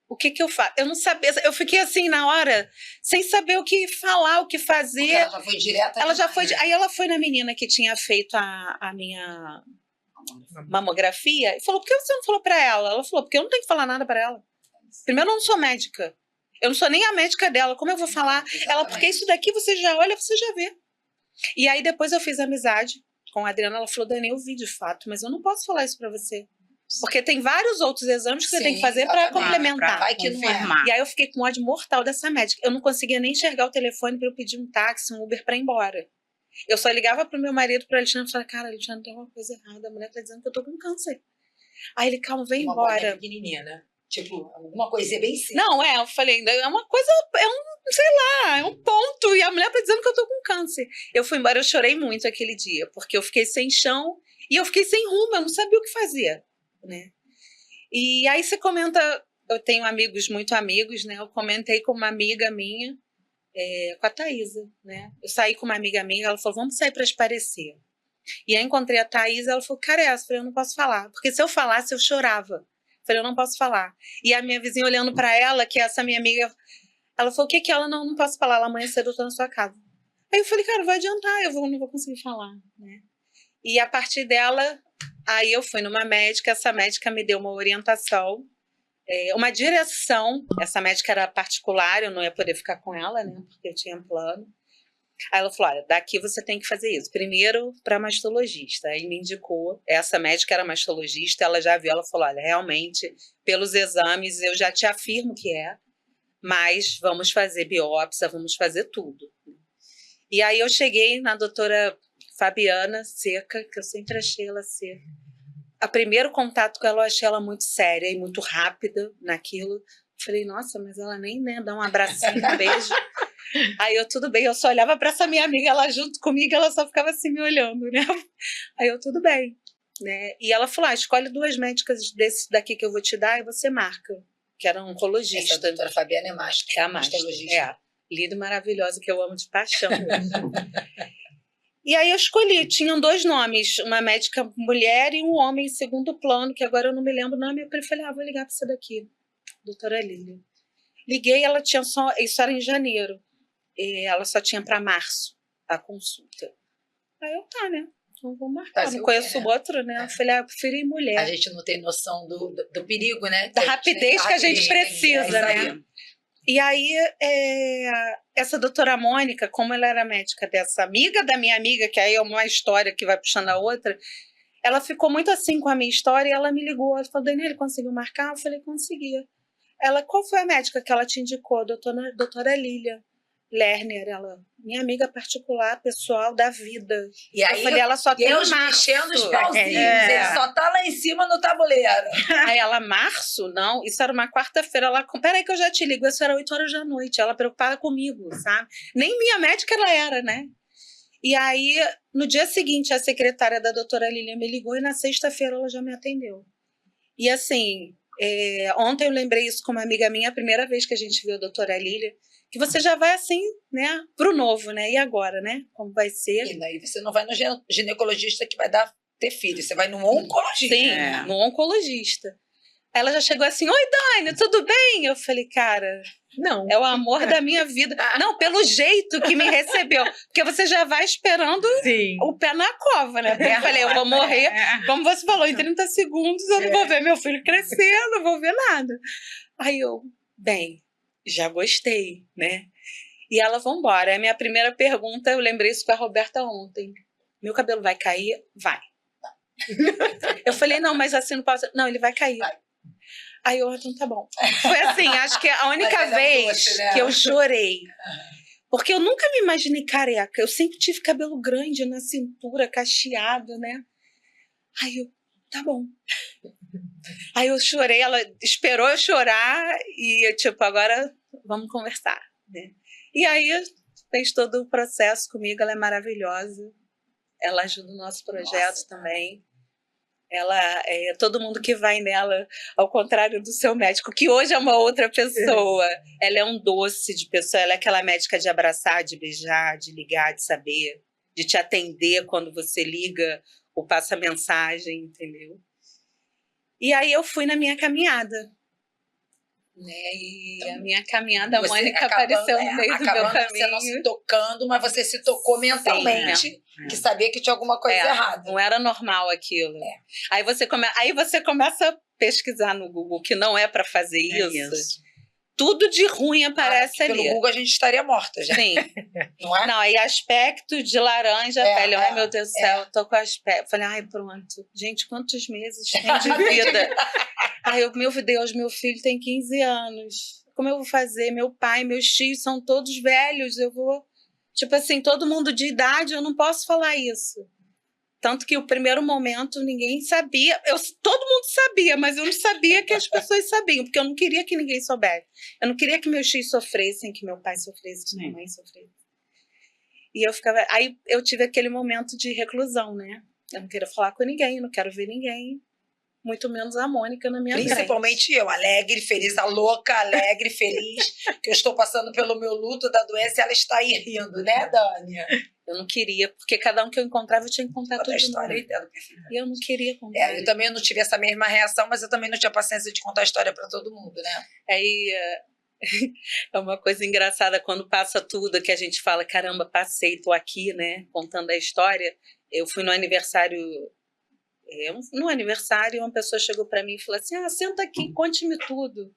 S2: O que eu faço? Eu não sabia, eu fiquei assim na hora, sem saber o que falar, o que fazer.
S1: Porque ela já foi direta.
S2: Ela já foi, aí ela foi na menina que tinha feito a minha mamografia e falou, por que você não falou pra ela? Ela falou, porque eu não tenho que falar nada pra ela. Primeiro, eu não sou médica. Eu não sou nem a médica dela. Como eu vou falar? Ela, porque isso daqui você já olha, você já vê. E aí depois eu fiz amizade com a Adriana. Ela falou, Dani, eu vi de fato, mas eu não posso falar isso pra você. Porque tem vários outros exames que você tem que fazer para complementar.
S1: Vai que não é.
S2: E aí eu fiquei com ódio mortal dessa médica. Eu não conseguia nem enxergar o telefone para eu pedir um táxi, um Uber para ir embora. Eu só ligava pro meu marido, pro Alexandre, e falava, cara, Alexandre, tem uma coisa errada. A mulher tá dizendo que eu tô com câncer. Aí ele, calma, vem embora.
S1: Pequenininha, né? Tipo, alguma coisinha bem simples.
S2: Não, eu falei, é uma coisa, sei lá, é um ponto. E a mulher tá dizendo que eu tô com câncer. Eu fui embora, eu chorei muito aquele dia, porque eu fiquei sem chão e eu fiquei sem rumo, eu não sabia o que fazer, né? E aí você comenta, eu tenho amigos, muito amigos, né? Eu comentei com uma amiga minha, com a Thaísa, né? Eu saí com uma amiga minha, ela falou, vamos sair para esparecer. E aí encontrei a Thaísa, ela falou, cara, eu falei, eu não posso falar. Porque se eu falasse, eu chorava. Eu falei, eu não posso falar. E a minha vizinha olhando para ela, que é essa minha amiga, ela falou, o que que ela? Não posso falar, ela amanhã cedo eu tô na sua casa. Aí eu falei, cara, vai adiantar, não vou conseguir falar, né? E a partir dela, aí eu fui numa médica, essa médica me deu uma orientação, uma direção. Essa médica era particular, eu não ia poder ficar com ela, né? Porque eu tinha plano. Aí ela falou, olha, daqui você tem que fazer isso. Primeiro, para mastologista. Aí me indicou, essa médica era mastologista, ela já viu, ela falou, olha, realmente, pelos exames, eu já te afirmo que mas vamos fazer biópsia, vamos fazer tudo. E aí eu cheguei na doutora Fabiana Seca, que eu sempre achei ela ser... O primeiro contato com ela, eu achei ela muito séria e muito rápida naquilo. Falei, nossa, mas ela nem, né, dá um abracinho, um beijo. Aí tudo bem, eu só olhava para essa minha amiga, ela junto comigo, ela só ficava assim me olhando, né? Aí tudo bem, né? E ela falou, escolhe 2 médicas desse daqui que eu vou te dar e você marca, que era um oncologista.
S1: Essa doutora Fabiana é master.
S2: É a mastologista. Linda e maravilhosa, que eu amo de paixão. E aí eu escolhi, tinham 2 nomes, uma médica mulher e um homem em segundo plano, que agora eu não me lembro o nome, eu falei, vou ligar para essa daqui, doutora Lília. Liguei, ela tinha só, isso era em janeiro, e ela só tinha para março a consulta. Aí eu, né? Então vou marcar. Não conheço o outro, né? Eu falei, eu prefiro ir mulher.
S1: A gente não tem noção do perigo, né?
S2: Da rapidez que a gente precisa, né? E aí, essa doutora Mônica, como ela era médica dessa amiga da minha amiga, que aí é uma história que vai puxando a outra, ela ficou muito assim com a minha história e ela me ligou. Ela falou, Daniela, conseguiu marcar? Eu falei, conseguia. Ela, qual foi a médica que ela te indicou? Doutora Lília Lerner, ela, minha amiga particular, pessoal da vida.
S1: E aí,
S2: eu falei, ela só tem
S1: Deus
S2: março.
S1: mexendo os pauzinhos, ele só tá lá em cima no tabuleiro.
S2: Aí ela, março? Não, isso era uma quarta-feira. Ela, peraí que eu já te ligo, isso era 8 horas da noite. Ela preocupada comigo, sabe? Nem minha médica ela era, né? E aí, no dia seguinte, a secretária da doutora Lília me ligou e na sexta-feira ela já me atendeu. E assim, ontem eu lembrei isso com uma amiga minha, a primeira vez que a gente viu a doutora Lília, que você já vai assim, né, pro novo, né? E agora, né? Como vai ser?
S1: E daí você não vai no ginecologista que vai ter filho, você vai no oncologista.
S2: Sim, no oncologista. Ela já chegou assim, oi, Dani, tudo bem? Eu falei, cara, não, é o amor da minha vida. Não, pelo jeito que me recebeu. Porque você já vai esperando o pé na cova, né? Eu falei, eu vou morrer, como você falou, em 30 segundos eu não vou ver meu filho crescer, eu não vou ver nada. Aí eu, já gostei, né? E ela, vambora. É a minha primeira pergunta, eu lembrei isso com a Roberta ontem. Meu cabelo vai cair? Vai. Eu falei, não, mas assim não posso. Não, ele vai cair. Vai. Aí eu, então tá bom. Foi assim, acho que a única vez que eu chorei. Porque eu nunca me imaginei careca. Eu sempre tive cabelo grande na cintura, cacheado, né? Aí eu, tá bom. Aí eu chorei, ela esperou eu chorar e eu, tipo, agora vamos conversar, né? E aí fez todo o processo comigo, ela é maravilhosa. Ela ajuda o nosso projeto também. Ela todo mundo que vai nela, ao contrário do seu médico, que hoje é uma outra pessoa. Ela é um doce de pessoa, ela é aquela médica de abraçar, de beijar, de ligar, de saber, de te atender quando você liga ou passa mensagem, entendeu? E aí eu fui na minha caminhada. Né? E a minha caminhada, a Mônica apareceu no meio do meu caminho.
S1: Você não se tocando, mas você se tocou mentalmente, que sabia que tinha alguma coisa errada.
S2: Não era normal aquilo. Aí você começa a pesquisar no Google que não é para fazer isso. Tudo de ruim aparece ali.
S1: Pelo Google a gente estaria morta já.
S2: Sim.
S1: Não é?
S2: Não, aí aspecto de laranja, pele. Ai, meu Deus do céu, tô com aspecto. Falei, ai, pronto. Gente, quantos meses tem de vida? Ai, meu Deus, meu filho tem 15 anos. Como eu vou fazer? Meu pai, meus tios são todos velhos. Eu vou... Tipo assim, todo mundo de idade, eu não posso falar isso. Tanto que o primeiro momento ninguém sabia. Todo mundo sabia, mas eu não sabia que as pessoas sabiam, porque eu não queria que ninguém soubesse. Eu não queria que meus tios sofressem, que meu pai sofresse, que minha mãe sofresse. E eu ficava... Aí eu tive aquele momento de reclusão, né? Eu não queria falar com ninguém, não quero ver ninguém. muito menos a Mônica na minha frente.
S1: Principalmente eu, alegre, feliz, a louca, alegre, feliz, que eu estou passando pelo meu luto da doença e ela está aí rindo, né, Dani?
S2: Eu não queria, porque cada um que eu encontrava eu tinha que contar tudo
S1: a
S2: de
S1: história,
S2: novo.
S1: entendo.
S2: E eu não queria contar.
S1: Eu também não tive essa mesma reação, mas eu também não tinha paciência de contar a história para todo mundo, né?
S2: Aí é uma coisa engraçada quando passa tudo, que a gente fala, caramba, passei, tô aqui, né, contando a história. Eu fui no aniversário, uma pessoa chegou para mim e falou assim, senta aqui, conte-me tudo.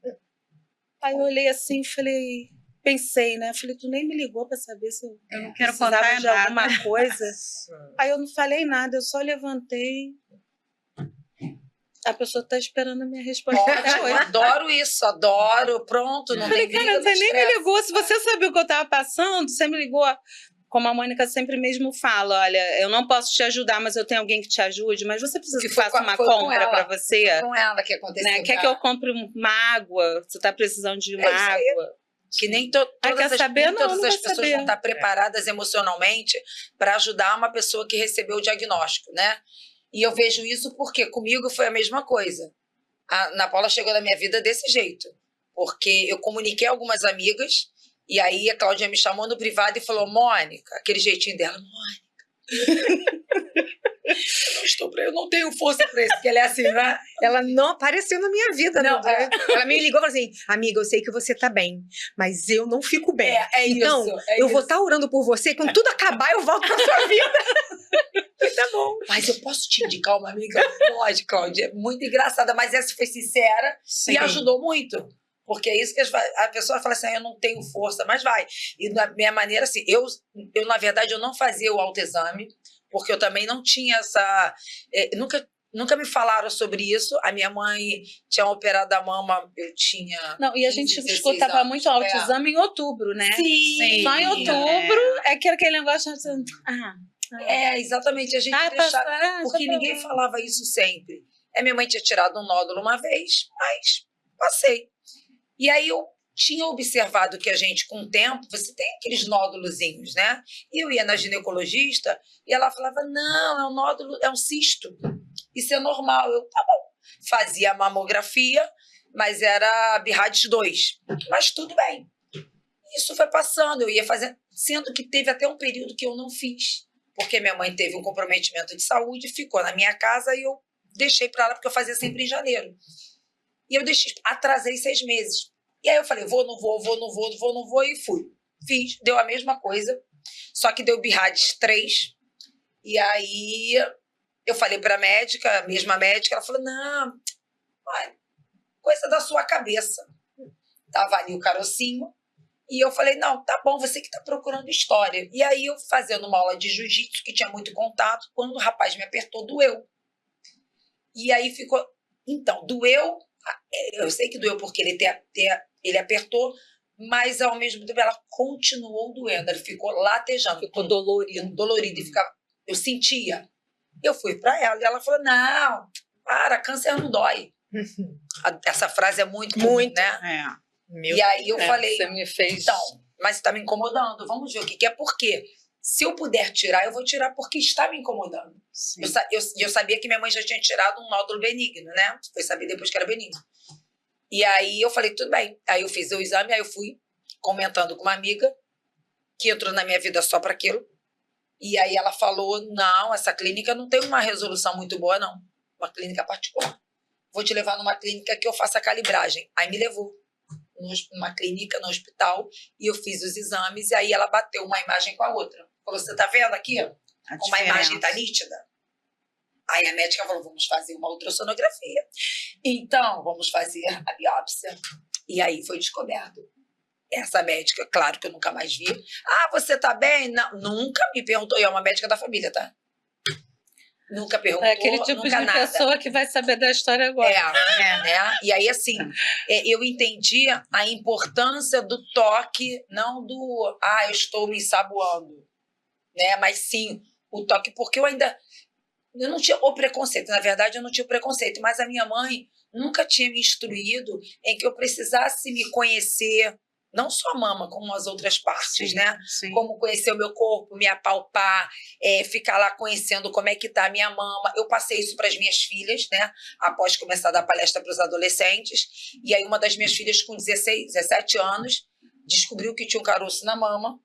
S2: Aí eu olhei assim e falei, pensei, né, falei, tu nem me ligou para saber se
S3: Eu não quero
S2: precisava
S3: contar
S2: de
S3: nada.
S2: alguma coisa. Aí eu não falei nada, eu só levantei. A pessoa tá esperando a minha resposta até
S1: Ótimo,
S2: hoje.
S1: adoro isso, adoro. Pronto, não
S2: Falei,
S1: tem
S2: cara,
S1: briga,
S2: você
S1: não
S2: nem me
S1: estresse.
S2: ligou. Se você sabia o que eu tava passando, você me ligou. Como a Mônica sempre mesmo fala, olha, eu não posso te ajudar, mas eu tenho alguém que te ajude, mas você precisa que eu faça uma compra para você?
S1: Foi com ela que aconteceu.
S2: Né? Quer que eu compre uma água? Você tá precisando de uma
S1: É isso aí.
S2: água?
S1: Que nem
S2: quer
S1: todas as,
S2: saber?
S1: nem
S2: Não,
S1: todas
S2: não
S1: as
S2: vai
S1: pessoas
S2: saber.
S1: vão estar preparadas emocionalmente para ajudar uma pessoa que recebeu o diagnóstico, né? E eu vejo isso porque comigo foi a mesma coisa. A Ana Paula chegou na minha vida desse jeito, porque eu comuniquei a algumas amigas e aí a Cláudia me chamou no privado e falou, Mônica, aquele jeitinho dela, Mônica, eu não tenho força para isso, porque ela é assim, né?
S4: Ela não apareceu na minha vida,
S1: Não,
S4: não. Ela me ligou e falou assim, amiga, eu sei que você tá bem, mas eu não fico bem. Então, eu vou estar orando por você e quando tudo acabar, eu volto pra sua vida. Tá bom.
S1: Mas eu posso te indicar uma amiga? Pode, Cláudia. Muito engraçada, mas essa foi sincera e ajudou muito. Porque é isso que a pessoa fala assim, eu não tenho força, mas vai. E da minha maneira, assim, eu na verdade, eu não fazia o autoexame, porque eu também não tinha essa... Nunca me falaram sobre isso. A minha mãe tinha operado a mama, eu tinha...
S2: Não, e a gente
S1: 16
S2: escutava
S1: anos.
S2: muito autoexame em outubro, né?
S1: Sim.
S2: Só em outubro é que era aquele negócio de...
S1: Exatamente. A gente deixava... Porque ninguém falava isso sempre. A minha mãe tinha tirado um nódulo uma vez, mas passei. E aí eu tinha observado que a gente, com o tempo, você tem aqueles nódulozinhos, né? E eu ia na ginecologista e ela falava, não, é um nódulo, é um cisto. Isso é normal. Eu, tá bom. Fazia a mamografia, mas era BIRADS 2. Mas tudo bem. Isso foi passando, eu ia fazendo, sendo que teve até um período que eu não fiz, porque minha mãe teve um comprometimento de saúde, ficou na minha casa e eu deixei para ela, porque eu fazia sempre em janeiro. E eu atrasei 6 meses. E aí eu falei, vou, não vou, e fui. Fiz, deu a mesma coisa, só que deu BIRADS 3. E aí eu falei para a médica, a mesma médica, ela falou, não, coisa da sua cabeça. Tava ali o carocinho. E eu falei, não, tá bom, você que tá procurando história. E aí eu fazendo uma aula de jiu-jitsu, que tinha muito contato, quando o rapaz me apertou, doeu. E aí ficou... Então, doeu, eu sei que doeu porque ele apertou, mas ao mesmo tempo ela continuou doendo, ela ficou latejando.
S2: Ficou dolorido.
S1: Dolorido, e ficava... Eu sentia. Eu fui para ela e ela falou, não, para, câncer não dói. Essa frase é muito comum, né? E aí eu falei,
S2: você me fez...
S1: então, mas está me incomodando, vamos ver o que é, por quê? Se eu puder tirar, eu vou tirar porque está me incomodando. Eu sabia que minha mãe já tinha tirado um nódulo benigno, né? Foi saber depois que era benigno. E aí eu falei, tudo bem. Aí eu fiz o exame, aí eu fui comentando com uma amiga que entrou na minha vida só para aquilo. E aí ela falou, não, essa clínica não tem uma resolução muito boa, não. Uma clínica particular. Vou te levar numa clínica que eu faça a calibragem. Aí me levou numa clínica, no hospital, e eu fiz os exames, e aí ela bateu uma imagem com a outra. Falou, você tá vendo aqui? Como a imagem tá nítida? Aí a médica falou, vamos fazer uma ultrassonografia. Então, vamos fazer a biópsia. E aí foi descoberto. Essa médica, claro que eu nunca mais vi. Você tá bem? Não, nunca me perguntou. E é uma médica da família, tá? Nunca perguntou,
S2: é aquele tipo de
S1: nada.
S2: pessoa que vai saber da história agora.
S1: Né? E aí, assim, eu entendi a importância do toque, não do, eu estou me ensaboando, né? Mas sim, o toque, porque eu não tinha o preconceito, na verdade eu não tinha o preconceito, mas a minha mãe nunca tinha me instruído em que eu precisasse me conhecer, não só a mama, como as outras partes,
S3: Sim,
S1: né?
S3: sim.
S1: Como conhecer o meu corpo, me apalpar, ficar lá conhecendo como é que tá a minha mama. Eu passei isso para as minhas filhas, né? Após começar a dar palestra para os adolescentes. E aí uma das minhas filhas com 16, 17 anos descobriu que tinha um caroço na mama,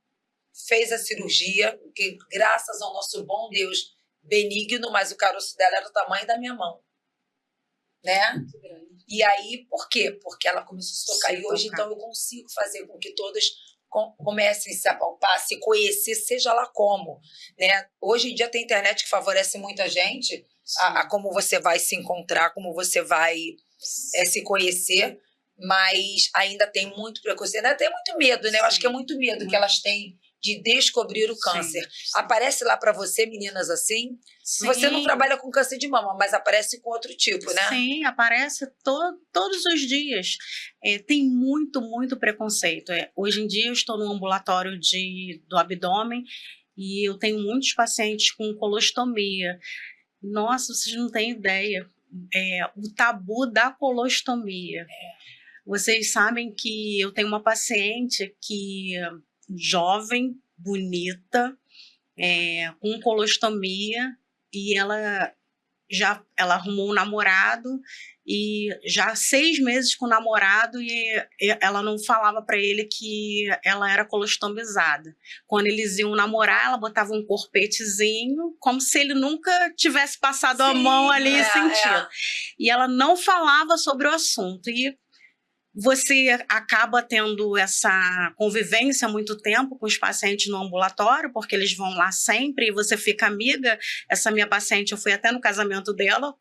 S1: fez a cirurgia, que graças ao nosso bom Deus benigno, mas o caroço dela era do tamanho da minha mão, né? E aí, por quê? Porque ela começou a se tocar. E hoje, então, eu consigo fazer com que todas comecem a se apalpar, se conhecer, seja lá como, né? Hoje em dia tem internet que favorece muita gente a como você vai se encontrar, como você vai se conhecer, mas ainda tem muito preconceito, ainda tem muito medo, né? Eu acho que é muito medo que elas têm de descobrir o câncer.
S3: Sim.
S1: Aparece lá para você, meninas, assim?
S3: Sim.
S1: Você não trabalha com câncer de mama, mas aparece com outro tipo, né?
S3: Sim, aparece todos os dias. Tem muito, muito preconceito. Hoje em dia eu estou no ambulatório do abdômen e eu tenho muitos pacientes com colostomia. Nossa, vocês não têm ideia. O tabu da colostomia. Vocês sabem que eu tenho uma paciente que jovem, bonita, com colostomia, e ela arrumou um namorado e já 6 meses com o namorado e ela não falava para ele que ela era colostomizada. Quando eles iam namorar, ela botava um corpetezinho, como se ele nunca tivesse passado a mão ali e sentido. E ela não falava sobre o assunto. E você acaba tendo essa convivência há muito tempo com os pacientes no ambulatório, porque eles vão lá sempre e você fica amiga. Essa minha paciente, eu fui até no casamento dela.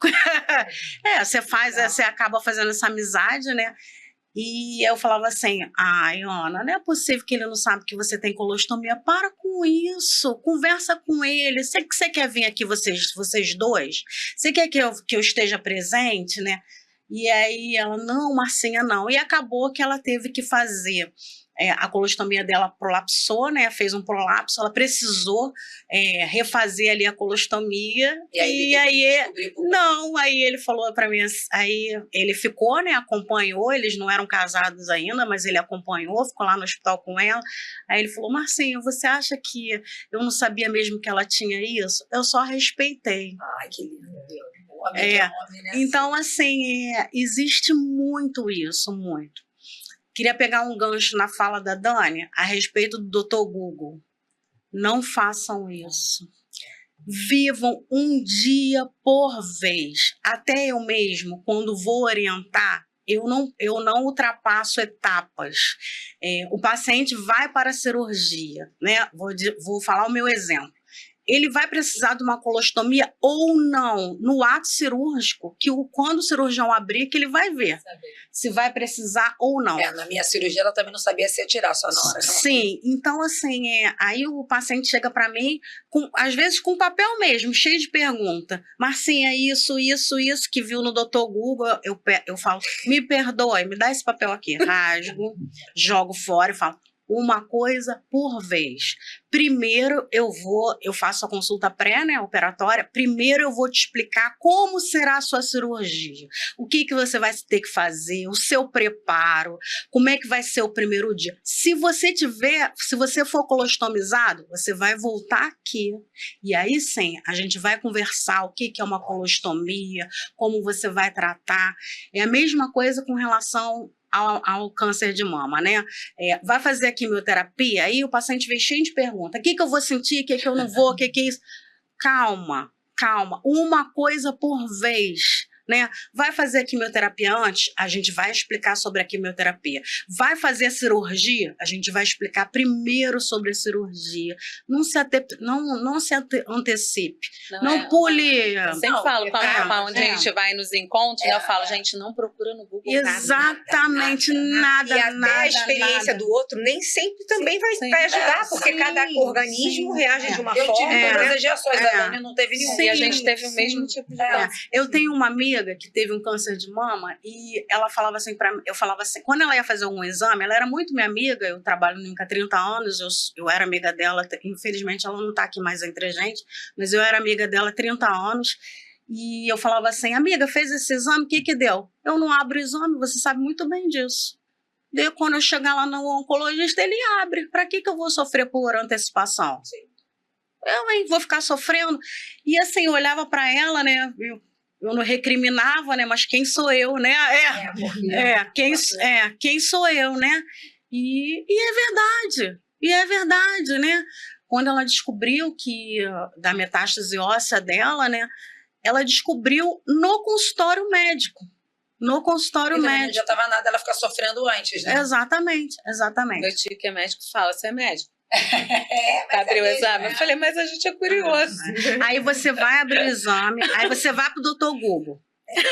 S3: Você acaba fazendo essa amizade, né? E eu falava assim, ai, Ana, não é possível que ele não sabe que você tem colostomia. Para com isso, conversa com ele. Você quer vir aqui, vocês dois? Você quer que eu esteja presente, né? E aí ela, não, Marcinha, não. E acabou que ela teve que fazer, a colostomia dela prolapsou, né? Fez um prolapso, ela precisou refazer ali a colostomia. E aí ele falou para mim, aí ele ficou, né? Acompanhou, eles não eram casados ainda, mas ele acompanhou, ficou lá no hospital com ela. Aí ele falou, Marcinha, você acha que eu não sabia mesmo que ela tinha isso? Eu só respeitei.
S1: Ai, que lindo. Homem, né?
S3: Então, assim, existe muito isso, muito. Queria pegar um gancho na fala da Dani a respeito do Dr. Google. Não façam isso. Vivam um dia por vez. Até eu mesmo, quando vou orientar, eu não ultrapasso etapas. O paciente vai para a cirurgia, né? Vou falar o meu exemplo. Ele vai precisar de uma colostomia ou não, no ato cirúrgico, que quando o cirurgião abrir, que ele vai ver se vai precisar ou não.
S1: Na minha cirurgia, ela também não sabia se ia tirar só na hora.
S3: Sim, então assim, aí o paciente chega para mim, às vezes com papel mesmo, cheio de pergunta. Marcinha, isso, que viu no Dr. Google, eu falo, me perdoe, me dá esse papel aqui, rasgo, jogo fora e falo, uma coisa por vez. Primeiro eu faço a consulta pré, né, operatória. Primeiro eu vou te explicar como será a sua cirurgia, o que você vai ter que fazer, o seu preparo, como é que vai ser o primeiro dia. Se você for colostomizado, você vai voltar aqui. E aí sim, a gente vai conversar o que é uma colostomia, como você vai tratar. É a mesma coisa com relação ao câncer de mama, né? Vai fazer a quimioterapia, aí o paciente vem cheio de perguntas. O que eu vou sentir, o que eu não vou, o que é isso? Calma, uma coisa por vez, né? Vai fazer a quimioterapia antes? A gente vai explicar sobre a quimioterapia. Vai fazer a cirurgia? A gente vai explicar primeiro sobre a cirurgia. Não se antecipe. Não pule.
S2: Eu sempre falo, quando a gente vai nos encontros, eu falo, gente, não procura no Google
S3: exatamente nada.
S4: E até a experiência do outro nem sempre também vai ajudar, porque cada organismo reage de uma forma.
S1: Eu tive todas as reações, a Dani não teve nenhuma.
S2: E a gente teve o mesmo tipo de câncer.
S3: Eu tenho uma amiga que teve um câncer de mama e ela falava assim para mim, eu falava assim, quando ela ia fazer algum exame, ela era muito minha amiga, eu trabalho no INCA há 30 anos, eu era amiga dela, infelizmente ela não está aqui mais entre a gente, mas eu era amiga dela há 30 anos e eu falava assim, amiga, fez esse exame, o que deu? Eu não abro o exame, você sabe muito bem disso. Daí, quando eu chegar lá no oncologista, ele abre. Para que eu vou sofrer por antecipação?
S1: Sim.
S3: Eu vou ficar sofrendo. E assim, eu olhava para ela, né? Eu não recriminava, né? Mas quem sou eu, né? Quem sou eu, né? E é verdade. E é verdade, né? Quando ela descobriu que da metástase óssea dela, né? Ela descobriu no consultório médico. No consultório
S1: E
S3: médico.
S1: não adiantava nada ela ficar sofrendo antes, né?
S3: Exatamente.
S2: Meu tio que é médico fala, você é médico?
S1: Mas
S2: Abriu o
S1: mesmo,
S2: exame.
S1: né?
S2: Eu falei, mas a gente é curioso.
S3: Aí você vai abrir o exame, aí você vai pro Dr. Google.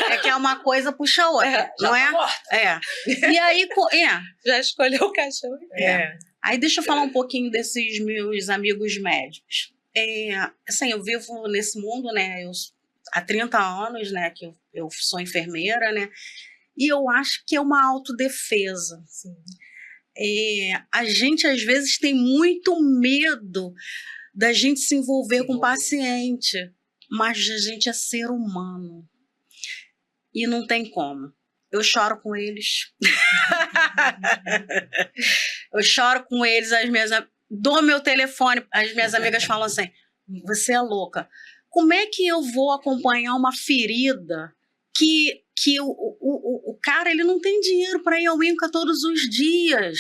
S3: É que é uma coisa puxa a outra,
S1: Já
S3: não
S1: tá
S3: é?
S1: morta.
S3: E aí,
S2: Já escolheu o cachorro.
S3: Aí deixa eu falar um pouquinho desses meus amigos médicos. Assim, eu vivo nesse mundo, né? Há 30 anos, né? Que eu sou enfermeira, né? E eu acho que é uma autodefesa.
S4: Sim.
S3: A gente, às vezes, tem muito medo da gente se envolver com o paciente, mas a gente é ser humano. E não tem como. Eu choro com eles. Eu choro com eles, dou meu telefone, as minhas amigas falam assim, você é louca. Como é que eu vou acompanhar uma ferida que o cara ele não tem dinheiro para ir ao INCA todos os dias?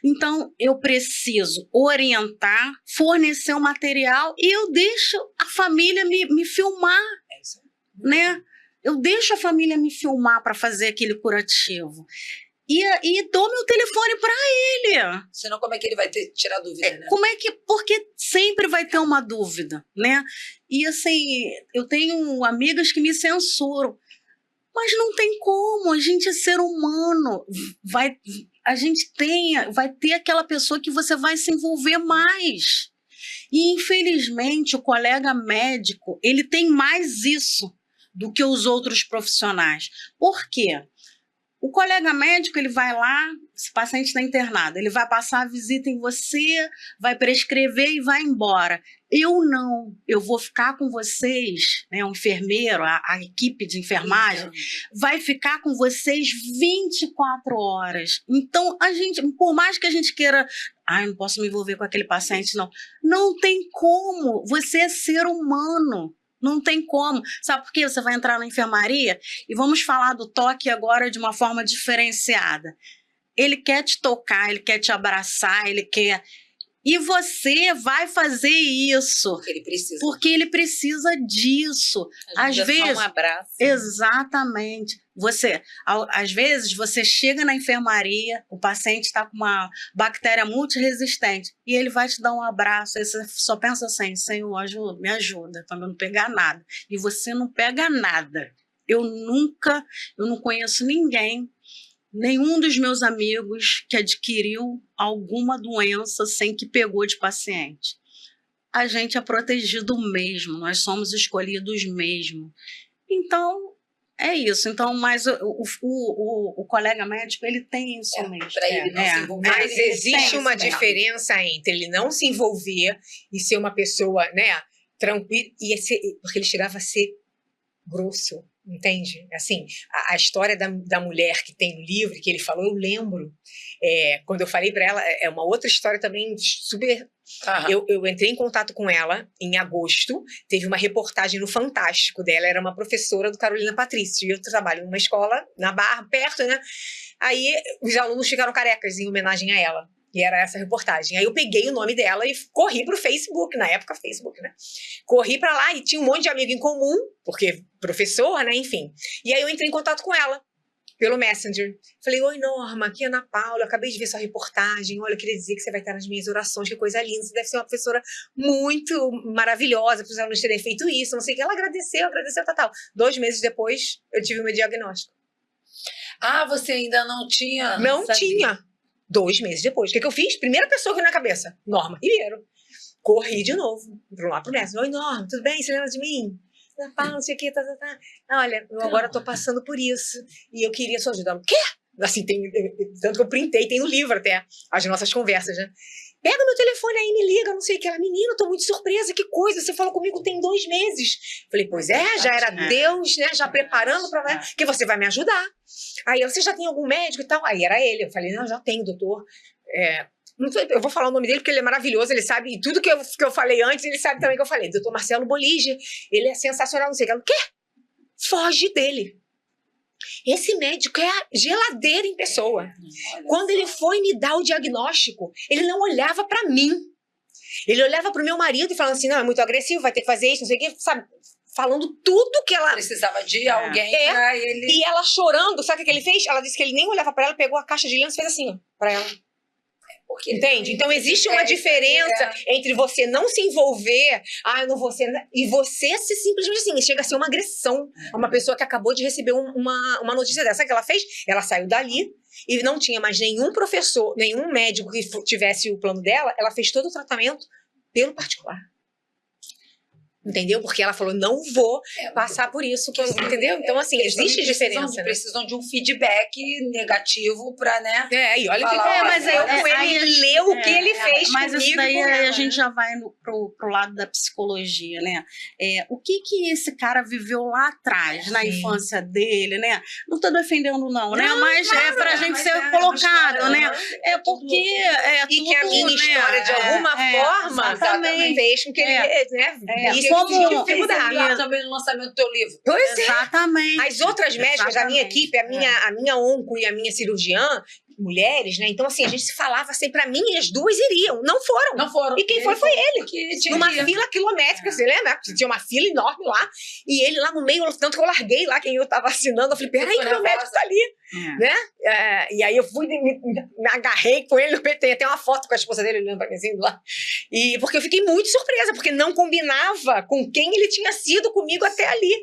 S3: Então, eu preciso orientar, fornecer o material e eu deixo a família me filmar, né? Eu deixo a família me filmar para fazer aquele curativo. E dou meu telefone para ele.
S1: Senão, como é que ele vai tirar dúvida, né?
S3: Porque sempre vai ter uma dúvida, né? E assim, eu tenho amigas que me censuram. Mas não tem como, a gente é ser humano. Vai ter aquela pessoa que você vai se envolver mais. E, infelizmente, o colega médico, ele tem mais isso do que os outros profissionais. Por quê? O colega médico, ele vai lá, esse paciente está internado, ele vai passar a visita em você, vai prescrever e vai embora. Eu não, eu vou ficar com vocês, né, o enfermeiro, a equipe de enfermagem, vai ficar com vocês 24 horas. Então, por mais que a gente queira, eu não posso me envolver com aquele paciente, não tem como, você é ser humano. Não tem como. Sabe por quê? Você vai entrar na enfermaria e vamos falar do toque agora de uma forma diferenciada. Ele quer te tocar, ele quer te abraçar, ele quer... E você vai fazer isso. Porque ele precisa disso. Às vezes,
S2: só um abraço.
S3: Exatamente. Às vezes, você chega na enfermaria, o paciente está com uma bactéria multiresistente e ele vai te dar um abraço. Aí você só pensa assim, Senhor, me ajuda para não pegar nada. E você não pega nada. Eu não conheço nenhum dos meus amigos que adquiriu alguma doença sem que pegou de paciente. A gente é protegido mesmo, nós somos escolhidos mesmo. Então, é isso. Então, mas o colega médico, ele tem isso mesmo.
S1: Para ele não se envolver.
S4: Mas existe uma diferença entre ele não se envolver e ser uma pessoa, né, tranquila, porque ele chegava a ser grosso. Entende? Assim, a história da mulher que tem no livro, que ele falou, eu lembro. Quando eu falei para ela, é uma outra história também super... Eu entrei em contato com ela em agosto, teve uma reportagem no Fantástico dela, era uma professora do Carolina Patrício, e eu trabalho numa escola na Barra, perto, né? Aí os alunos ficaram carecas em homenagem a ela. E era essa reportagem. Aí eu peguei o nome dela e corri pro Facebook, na época Facebook, né? Corri pra lá e tinha um monte de amigo em comum, porque professor, né? Enfim. E aí eu entrei em contato com ela, pelo Messenger. Falei, oi Norma, aqui é Ana Paula, eu acabei de ver sua reportagem, olha, eu queria dizer que você vai estar nas minhas orações, que coisa linda, você deve ser uma professora muito maravilhosa, para os alunos terem feito isso, não sei o que. Ela agradeceu, tal. 2 meses depois, eu tive o meu diagnóstico.
S1: Você ainda não tinha?
S3: Não tinha.
S4: 2 meses depois. O que eu fiz? Primeira pessoa que veio na cabeça, Norma Ribeiro. Corri de novo, lá pro Messenger. Oi, Norma, tudo bem? Você lembra de mim? Não sei o que, tá. Olha, eu agora tô passando por isso e eu queria sua ajuda. O quê? Assim, tanto que eu printei, tem no livro até, as nossas conversas, né? Pega meu telefone aí, me liga, não sei o que. Ela, menina, eu tô muito surpresa, que coisa, você falou comigo tem 2 meses. Falei, pois é, já era Deus, né, já preparando pra que você vai me ajudar. Aí ela, você já tem algum médico e tal? Aí era ele, eu falei, não, já tenho, doutor. Não sei, eu vou falar o nome dele porque ele é maravilhoso, ele sabe tudo que eu falei antes, ele sabe também que eu falei. Doutor Marcelo Bolige, ele é sensacional, não sei o que. Ela, o quê? Foge dele. Esse médico é a geladeira em pessoa. Quando ele foi me dar o diagnóstico, ele não olhava pra mim. Ele olhava pro meu marido e falando assim, não, é muito agressivo, vai ter que fazer isso, não sei o quê, sabe? Falando tudo que ela...
S1: Precisava de alguém pra ele...
S4: E ela chorando, sabe o que ele fez? Ela disse que ele nem olhava pra ela, pegou a caixa de lenço e fez assim, ó, pra ela. Porque entende? Então existe uma diferença entre você não se envolver, eu não vou ser... E você se simplesmente assim, chega a ser uma agressão a uma pessoa que acabou de receber uma notícia dessa. Sabe o que ela fez? Ela saiu dali e não tinha mais nenhum professor, nenhum médico que tivesse o plano dela, ela fez todo o tratamento pelo particular. Entendeu? Porque ela falou, não vou passar por isso, entendeu? Então, assim, existe diferença.
S1: Precisam de um feedback negativo pra, né?
S4: E olha que mas aí ele leu o que ele fez
S3: mas
S4: comigo.
S3: Mas isso daí a gente já vai pro lado da psicologia, né? O que esse cara viveu lá atrás, na infância dele, né? Não tô defendendo não, né? Mas é pra gente ser colocado, né? Porque
S4: e
S3: tudo,
S4: que a minha história, de alguma forma, fez com que ele, né?
S1: Como dificuldade também no lançamento do teu livro.
S4: Pois é.
S3: Exatamente.
S4: As outras médicas da minha equipe, a minha onco e a minha cirurgiã, mulheres, né? Então, assim, a gente se falava sempre, pra mim, e as duas iriam. Não foram.
S1: Não foram.
S4: E quem foi ele. Numa fila quilométrica, você lembra? Tinha uma fila enorme lá. E ele lá no meio, tanto que eu larguei lá quem eu tava assinando. Eu falei, peraí, que meu médico tá ali. Né? E aí eu fui, me agarrei com ele no PT. Tem uma foto com a esposa dele olhando pra mim assim lá. E porque eu fiquei muito surpresa, porque não combinava com quem ele tinha sido comigo até ali.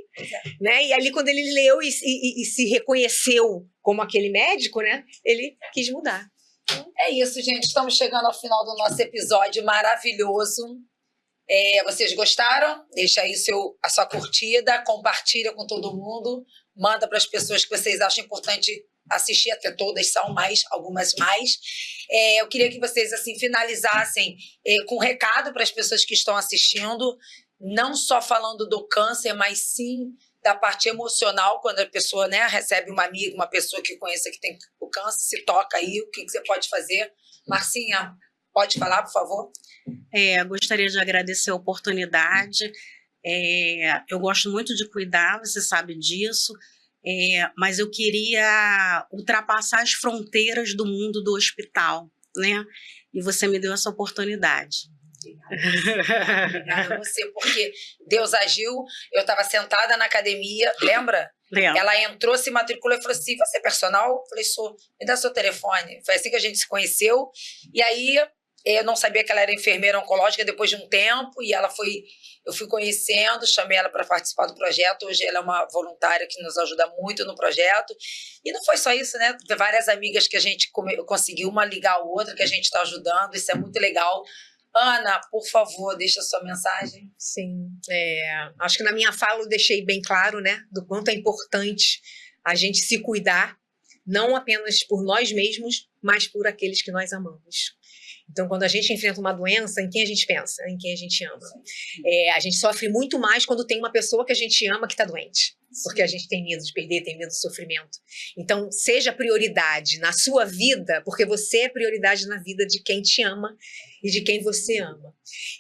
S4: Né? E ali, quando ele leu e se reconheceu como aquele médico, né? Ele quis mudar.
S1: É isso, gente. Estamos chegando ao final do nosso episódio maravilhoso. Vocês gostaram? Deixa aí a sua curtida, compartilha com todo mundo, manda para as pessoas que vocês acham importante assistir, até todas são, mais algumas mais. Eu queria que vocês assim finalizassem com um recado para as pessoas que estão assistindo, não só falando do câncer, mas sim da parte emocional, quando a pessoa, né, recebe uma amiga, uma pessoa que conheça que tem o câncer, se toca aí, o que você pode fazer? Marcinha, pode falar, por favor?
S3: Gostaria de agradecer a oportunidade. Eu gosto muito de cuidar, você sabe disso, mas eu queria ultrapassar as fronteiras do mundo do hospital, né? E você me deu essa oportunidade.
S1: Obrigada a você, porque Deus agiu. Eu estava sentada na academia, lembra?
S3: Lembro.
S1: Ela entrou, se matriculou e falou assim, você é personal? Eu falei, sou. Me dá seu telefone. Foi assim que a gente se conheceu. E aí, eu não sabia que ela era enfermeira oncológica depois de um tempo, e eu fui conhecendo, chamei ela para participar do projeto. Hoje ela é uma voluntária que nos ajuda muito no projeto. E não foi só isso, né? Várias amigas que a gente conseguiu uma ligar a outra, que a gente está ajudando. Isso é muito legal. Ana, por favor, deixa a sua mensagem.
S4: Sim, acho que na minha fala eu deixei bem claro, né, do quanto é importante a gente se cuidar, não apenas por nós mesmos, mas por aqueles que nós amamos. Então, quando a gente enfrenta uma doença, em quem a gente pensa? Em quem a gente ama. A gente sofre muito mais quando tem uma pessoa que a gente ama que está doente. Porque a gente tem medo de perder, tem medo do sofrimento. Então, seja prioridade na sua vida, porque você é prioridade na vida de quem te ama e de quem você ama.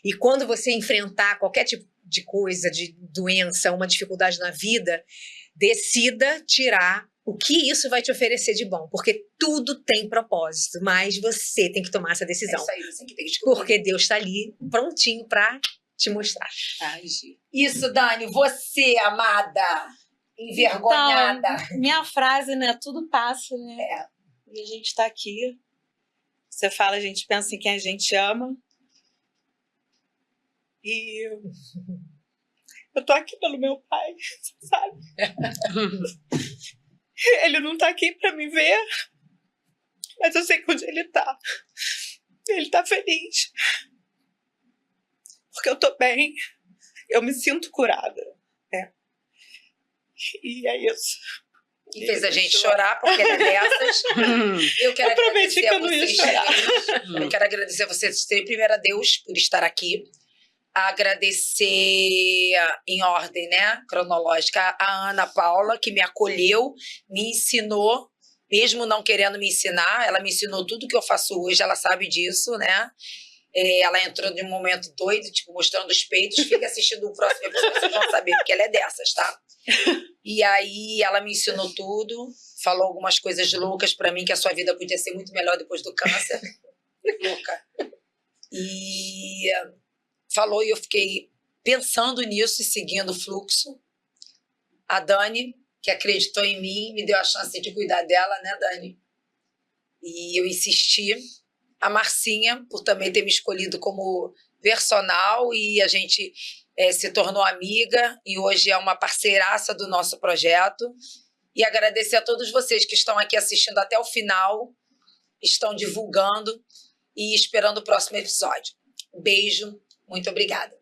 S4: E quando você enfrentar qualquer tipo de coisa, de doença, uma dificuldade na vida, decida tirar o que isso vai te oferecer de bom, porque tudo tem propósito, mas você tem que tomar essa decisão.
S1: Isso aí, você tem que descobrir.
S4: Porque Deus está ali, prontinho para te mostrar.
S1: Isso, Dani, você, amada, envergonhada.
S2: Então, minha frase, né? Tudo passa, né? E a gente está aqui. Você fala, a gente pensa em quem a gente ama. E eu tô aqui pelo meu pai, sabe? Ele não tá aqui pra me ver, mas eu sei que onde ele tá feliz. Porque eu tô bem, eu me sinto curada, né? E é isso.
S1: que fez a gente chorar, porque ela é dessas. Eu quero
S2: prometi
S1: agradecer
S2: que
S1: a
S2: eu não ia
S1: vocês
S2: chorar.
S1: três. Eu quero agradecer a vocês três. Primeiro a Deus por estar aqui. Agradecer em ordem, né, cronológica, a Ana Paula, que me acolheu, me ensinou, mesmo não querendo me ensinar, ela me ensinou tudo que eu faço hoje, ela sabe disso, né? Ela entrou de um momento doido, tipo, mostrando os peitos. Fica assistindo o próximo episódio, vocês vão saber, porque ela é dessas, tá? E aí ela me ensinou tudo, falou algumas coisas loucas pra mim, que a sua vida podia ser muito melhor depois do câncer. Louca. E falou e eu fiquei pensando nisso e seguindo o fluxo. A Dani, que acreditou em mim, me deu a chance de cuidar dela, né, Dani? E eu insisti. A Marcinha, por também ter me escolhido como personal, e a gente se tornou amiga e hoje é uma parceiraça do nosso projeto. E agradecer a todos vocês que estão aqui assistindo até o final, estão divulgando e esperando o próximo episódio. Beijo, muito obrigada.